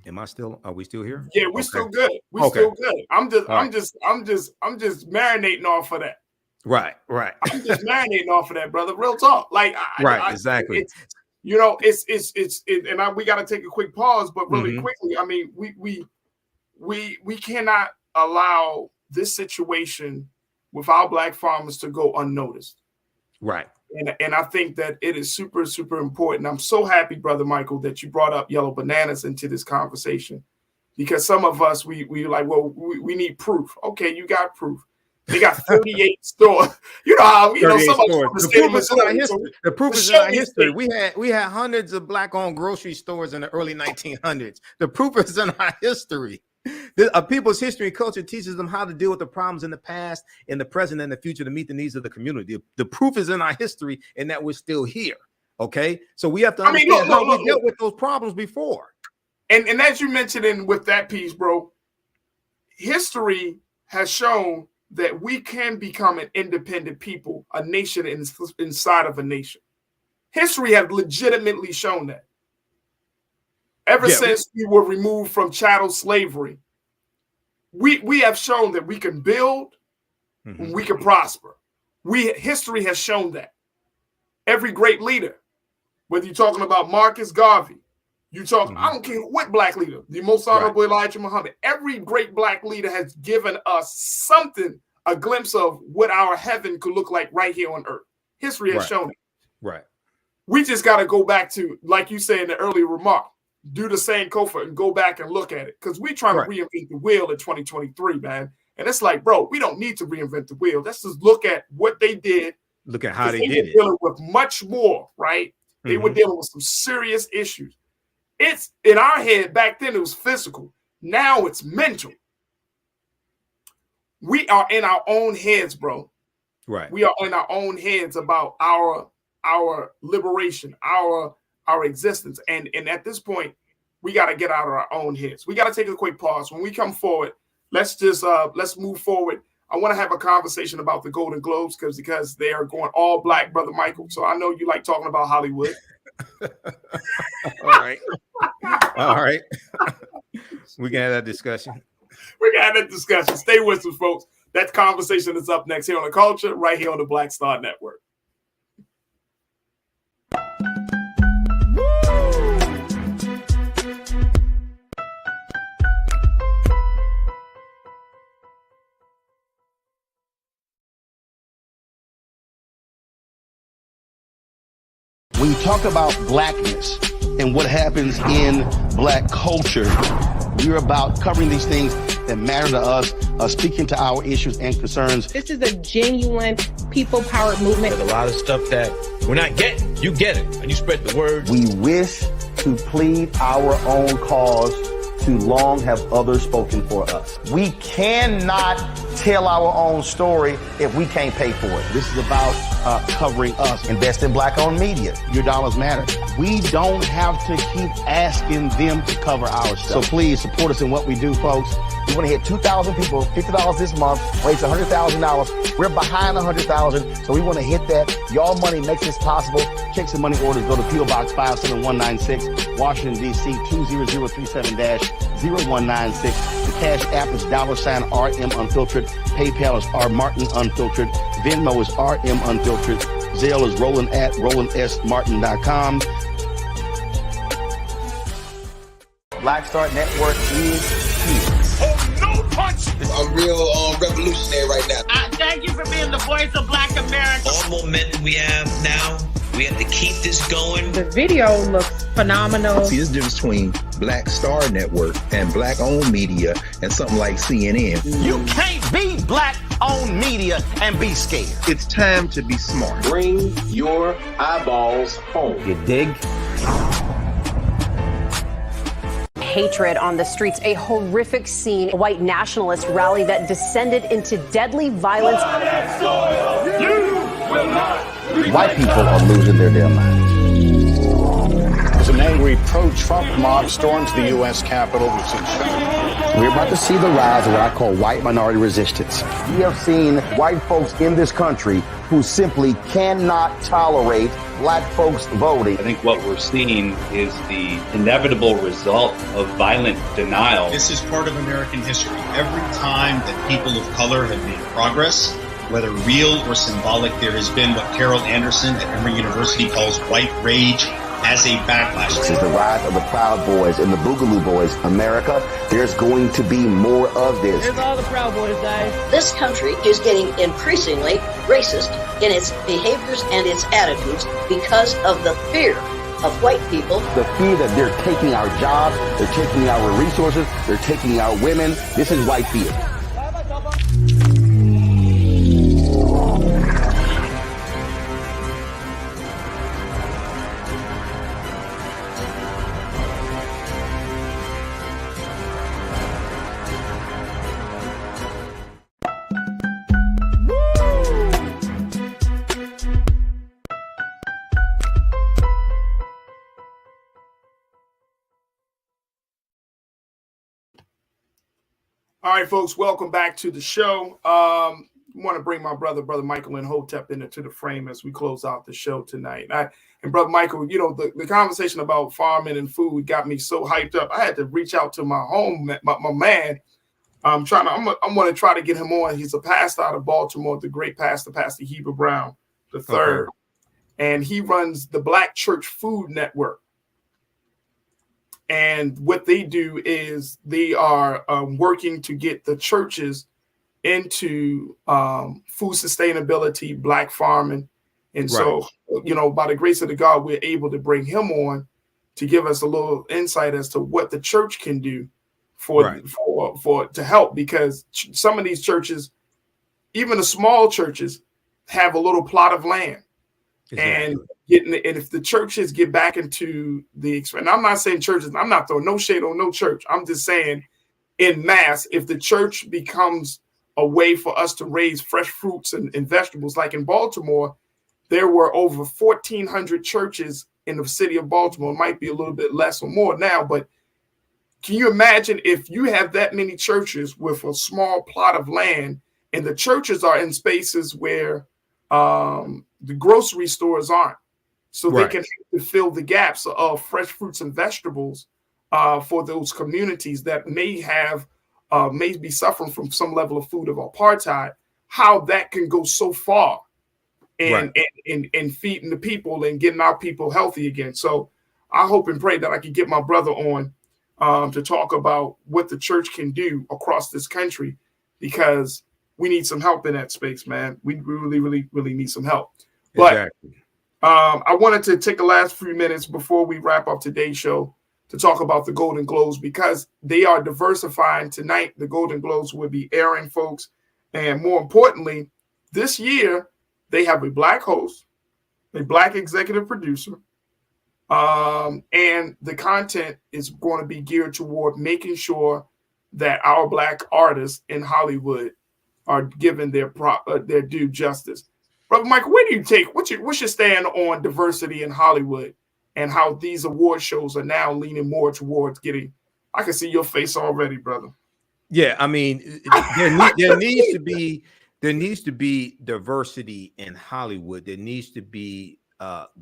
Are we still here? Yeah, we're still good. We're still good. I'm just marinating off of that. Right. I'm just marinating off of that, brother. Real talk. Like, exactly. We got to take a quick pause, but really quickly, I mean, we cannot allow this situation with our black farmers to go unnoticed. Right. And I think that it is super, super important. I'm so happy, Brother Michael, that you brought up Yellow Bananas into this conversation, because some of us, we like, well, we need proof. Okay, you got proof. They got 38 stores. You know how, some of the proof is in our history. The proof is in our history. We had hundreds of black-owned grocery stores in the early 1900s. The proof is in our history. People's history and culture teaches them how to deal with the problems in the past, in the present, and the future to meet the needs of the community. The proof is in our history, and that we're still here. Okay, so we have to understand how we dealt with those problems before. And as you mentioned with that piece, bro, history has shown that we can become an independent people, a nation inside of a nation. History has legitimately shown that. Ever since we were removed from chattel slavery, we have shown that we can build, we can prosper. History has shown that. Every great leader, whether you're talking about Marcus Garvey, I don't care what black leader, the most honorable Elijah Muhammad, every great black leader has given us something, a glimpse of what our heaven could look like right here on earth. History has shown it. Right. We just got to go back to, like you said in the earlier remark, do the same Kofa and go back and look at it, because we're trying to reinvent the wheel in 2023, man. And it's like, bro, we don't need to reinvent the wheel. Let's just look at what they did. Look at how they did it. Dealing with much more, right? They were dealing with some serious issues. It's in our head back then. It was physical. Now it's mental. We are in our own heads, bro. Right. We are in our own heads about our liberation, our existence. And at this point, we got to get out of our own heads. We got to take a quick pause. When we come forward, let's move forward. I want to have a conversation about the Golden Globes because they are going all black, Brother Michael. So I know you like talking about Hollywood. All right. We can have that discussion. Stay with us, folks. That conversation is up next here on The Culture, right here on the Black Star Network. When you talk about blackness and what happens in black culture, we're about covering these things that matter to us, speaking to our issues and concerns. This is a genuine people-powered movement. There's a lot of stuff that we're not getting. You get it, and you spread the word. We wish to plead our own cause. Too long have others spoken for us. We cannot tell our own story if we can't pay for it. This is about covering us. Invest in black-owned media. Your dollars matter. We don't have to keep asking them to cover our stuff. So please support us in what we do, folks. We want to hit 2,000 people, $50 this month, raise $100,000. We're behind 100,000, so we want to hit that. Y'all money makes this possible. Check some money orders. Go to P.O. Box 57196, Washington, D.C. 20037-0196. The Cash App is $RM Unfiltered. PayPal is R Martin Unfiltered. Venmo is RM Unfiltered. Zelle is Roland at RolandSMartin.com. Black Star Network is here. Oh, no punch! I'm real revolutionary right now. Thank you for being the voice of Black America. All momentum we have now, we have to keep this going. The video looks phenomenal. See, there's a difference between Black Star Network and black-owned media and something like CNN. You can't be black-owned media and be scared. It's time to be smart. Bring your eyeballs home. You dig? Hatred on the streets, a horrific scene, a white nationalist rally that descended into deadly violence. White people are losing their damn minds. As an angry pro-Trump mob storms the U.S. Capitol, We're about to see the rise of what I call white minority resistance. We have seen white folks in this country who simply cannot tolerate black folks voting. I think what we're seeing is the inevitable result of violent denial. This is part of American history. Every time that people of color have made progress, whether real or symbolic, there has been what Carol Anderson at Emory University calls white rage as a backlash. This is the rise of the Proud Boys and the Boogaloo Boys. America, there's going to be more of this. Here's all the Proud Boys, guys. This country is getting increasingly racist in its behaviors and its attitudes because of the fear of white people. The fear that they're taking our jobs, they're taking our resources, they're taking our women. This is white fear. All right, folks, welcome back to the show. I want to bring my brother Michael and Hotep into the frame as we close out the show tonight. And Brother Michael, you know, the conversation about farming and food got me so hyped up. I had to reach out to my man. I'm going to try to get him on. He's a pastor out of Baltimore, the great Pastor Heber Brown III. Okay. And he runs the Black Church Food Network. And what they do is they are working to get the churches into food sustainability, black farming. And so, you know, by the grace of the God, we're able to bring him on to give us a little insight as to what the church can do for to help, because some of these churches, even the small churches, have a little plot of land. Exactly. And if the churches get back into and I'm not saying churches, I'm not throwing no shade on no church. I'm just saying in mass, if the church becomes a way for us to raise fresh fruits and vegetables, like in Baltimore, there were over 1,400 churches in the city of Baltimore. It might be a little bit less or more now, but can you imagine if you have that many churches with a small plot of land, and the churches are in spaces where the grocery stores aren't, so they can fill the gaps of fresh fruits and vegetables for those communities that may be suffering from some level of food of apartheid. How that can go so far and feeding the people and getting our people healthy again. So I hope and pray that I can get my brother on to talk about what the church can do across this country, because we need some help in that space, man. We really, really, really need some help. Exactly. But I wanted to take the last few minutes before we wrap up today's show to talk about the Golden Globes, because they are diversifying tonight. The Golden Globes will be airing, folks. And more importantly, this year, they have a black host, a black executive producer, and the content is going to be geared toward making sure that our black artists in Hollywood are given their due justice. Brother Michael, where do you take what's your stand on diversity in Hollywood and how these award shows are now leaning more towards getting? I can see your face already, brother. Yeah, I mean, there needs to be diversity in Hollywood. There needs to be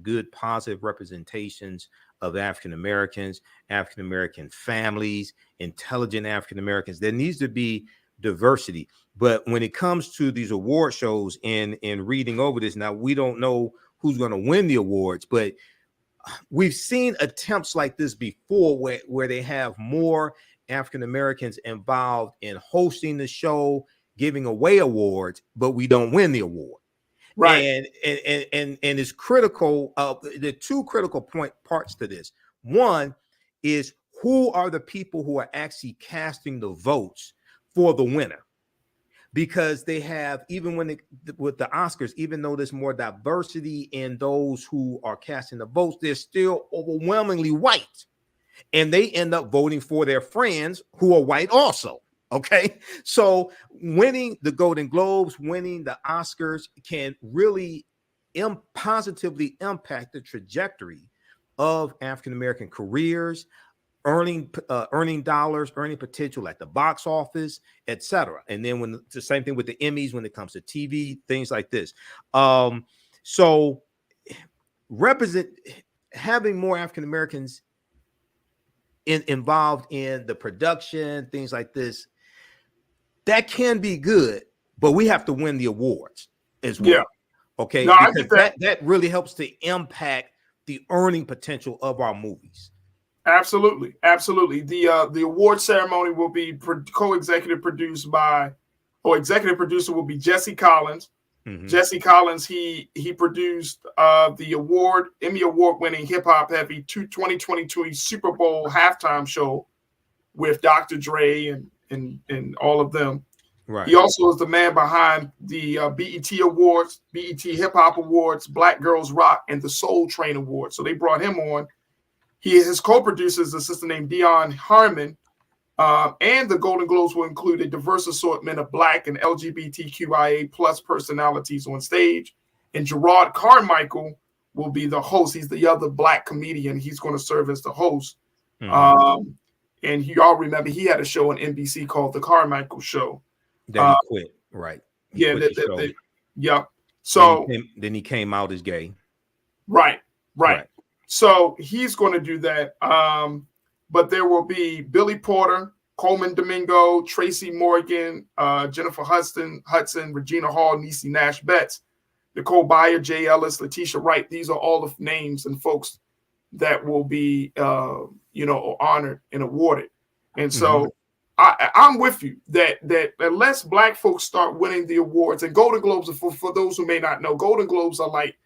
good, positive representations of African Americans, African American families, intelligent African Americans. There needs to be diversity. But when it comes to these award shows and reading over this, now we don't know who's going to win the awards, but we've seen attempts like this before where they have more African Americans involved in hosting the show, giving away awards, but we don't win the award. Right. And it's critical. The two critical parts to this. One is, who are the people who are actually casting the votes for the winner? Because they have, even with the Oscars, even though there's more diversity in those who are casting the votes, they're still overwhelmingly white. And they end up voting for their friends who are white also. Okay. So winning the Golden Globes, winning the Oscars can really positively impact the trajectory of African-American careers, earning dollars, earning potential at the box office, etc. And then when the same thing with the Emmys when it comes to TV, things like this. So having more African Americans involved in the production, things like this, that can be good, but we have to win the awards as well. Yeah. Okay, no, because that really helps to impact the earning potential of our movies. Absolutely. The award ceremony will be co-executive produced by, or executive producer will be Jesse Collins. Mm-hmm. Jesse Collins, he produced the Emmy Award winning hip hop heavy 2022 Super Bowl halftime show with Dr. Dre and all of them. Right. He also is the man behind the BET Awards, BET Hip Hop Awards, Black Girls Rock, and the Soul Train Awards. So they brought him on. His co-producer is a sister named Dion Harmon, and the Golden Globes will include a diverse assortment of Black and LGBTQIA plus personalities on stage. And Gerard Carmichael will be the host. He's the other Black comedian. He's going to serve as the host. Mm-hmm. And you all remember he had a show on NBC called The Carmichael Show. That he quit, right? Yeah. So then he came out as gay. Right. So he's going to do that. But there will be Billy Porter, Coleman Domingo, Tracy Morgan, Jennifer Hudson, Regina Hall, Niecy Nash Betts, Nicole Byer, Jay Ellis, Letitia Wright. These are all the names and folks that will be, honored and awarded. And so I'm with you that unless Black folks start winning the awards, and Golden Globes, for those who may not know, Golden Globes are like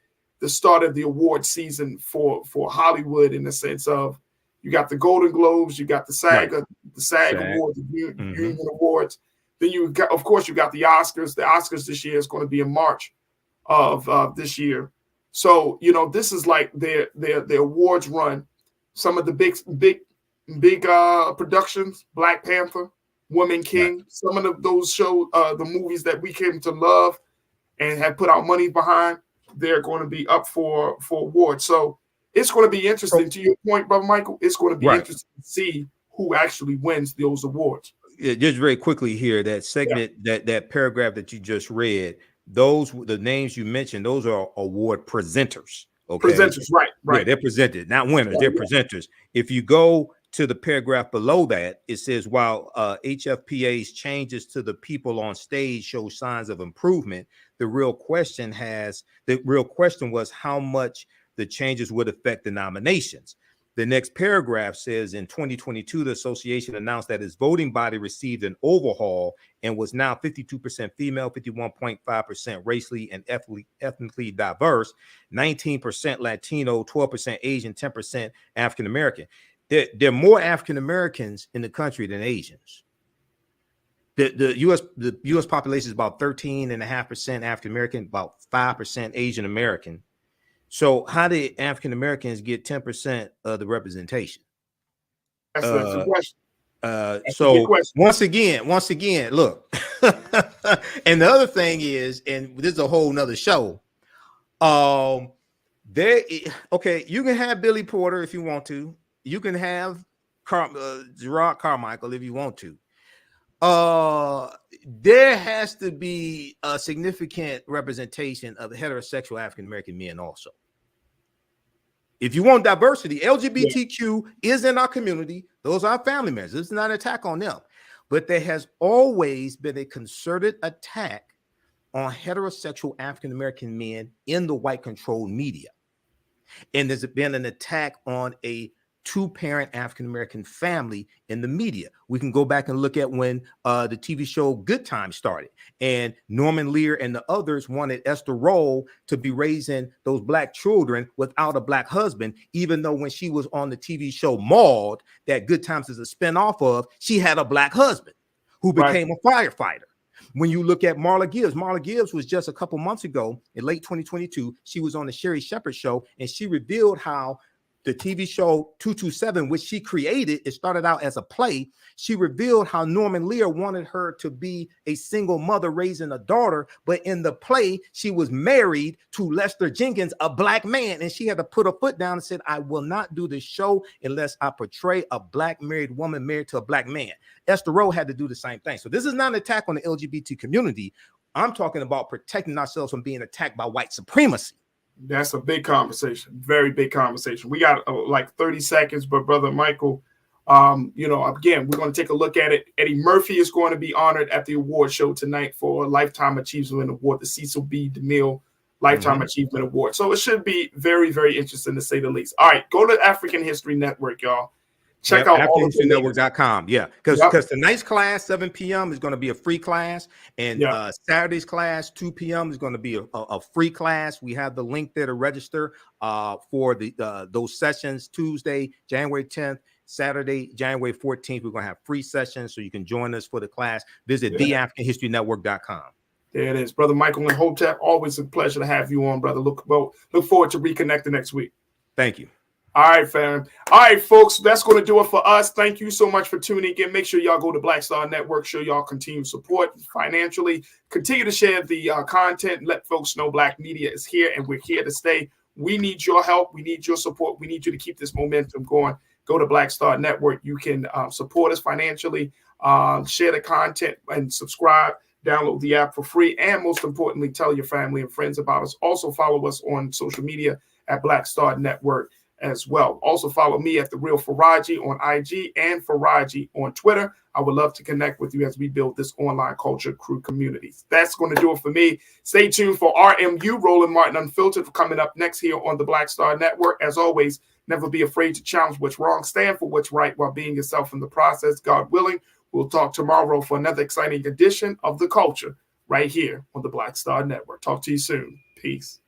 the start of the award season for Hollywood, in the sense of you got the Golden Globes, you got the SAG Awards, the Union Awards. Then you got the Oscars. The Oscars this year is going to be in March of this year. So this is like their awards run. Some of the big productions, Black Panther, Woman King, some of those shows, the movies that we came to love and have put our money behind, they're going to be up for awards. So it's going to be interesting. To your point, Brother Michael, it's going to be interesting to see who actually wins those awards. Yeah, just very quickly here, that segment, that paragraph that you just read, the names you mentioned, those are award presenters. Okay, presenters, right. Yeah, they're presented, not winners. They're presenters. If you go to the paragraph below that, it says, while HFPA's changes to the people on stage show signs of improvement, the real question was how much the changes would affect the nominations. The next paragraph says, in 2022, the association announced that its voting body received an overhaul and was now 52% female, 51.5% racially and ethnically diverse, 19% Latino, 12% Asian, 10% African American. There are more African Americans in the country than Asians. The U.S. population is about 13.5% African American, about 5% Asian American. So how did African Americans get 10% of the representation? That's a question. So once again, look, And the other thing is, and this is a whole nother show. Okay, you can have Billy Porter if you want to. You can have Gerard Carmichael if you want to. There has to be a significant representation of heterosexual African American men also. If you want diversity, LGBTQ is in our community. Those are our family members. This is not an attack on them. But there has always been a concerted attack on heterosexual African American men in the white controlled media. And there's been an attack on a two-parent African American family in the media. We can go back and look at when the TV show Good Times started, and Norman Lear and the others wanted Esther Roll to be raising those black children without a black husband, even though when she was on the TV show Maud, that Good Times is a spinoff of, she had a black husband who became a firefighter. When you look at Marla Gibbs was just a couple months ago in late 2022. She was on the Sherry Shepherd show, and she revealed how the TV show 227, which she created, it started out as a play. She revealed how Norman Lear wanted her to be a single mother raising a daughter, but in the play, she was married to Lester Jenkins, a black man, and she had to put her foot down and said, I will not do this show unless I portray a black married woman married to a black man. Esther Rowe had to do the same thing. So this is not an attack on the LGBT community. I'm talking about protecting ourselves from being attacked by white supremacy. That's a big conversation, very big conversation. We got like 30 seconds, but Brother Michael, again, we're going to take a look at it. Eddie Murphy is going to be honored at the award show tonight for a Lifetime Achievement Award, the Cecil B. DeMille Lifetime Achievement Award. So it should be very, very interesting to say the least. All right, go to African History Network, y'all. Check out AfricanHistoryNetwork.com. Yeah, because tonight's class, 7 p.m. is going to be a free class, and Saturday's class, 2 p.m. is going to be a free class. We have the link there to register for those sessions. Tuesday, January 10th, Saturday, January 14th. We're going to have free sessions, so you can join us for the class. Visit theAfricanHistoryNetwork.com. There it is, Brother Michael and Hotep. Always a pleasure to have you on, brother. Look forward to reconnecting next week. Thank you. All right, fam. All right, folks, that's going to do it for us. Thank you so much for tuning in. Make sure y'all go to Black Star Network. Show y'all continue support financially. Continue to share the content. Let folks know Black media is here, and we're here to stay. We need your help. We need your support. We need you to keep this momentum going. Go to Black Star Network. You can support us financially, share the content, and subscribe. Download the app for free. And most importantly, tell your family and friends about us. Also follow us on social media at Black Star Network as well. Also follow me at The Real Farajii on IG and Farajii on Twitter. I would love to connect with you as we build this online culture crew community. That's going to do it for me. Stay tuned for RMU, Roland Martin Unfiltered, coming up next here on the Black Star Network. As always, never be afraid to challenge what's wrong. Stand for what's right while being yourself in the process. God willing, we'll talk tomorrow for another exciting edition of The Culture right here on the Black Star Network. Talk to you soon. Peace.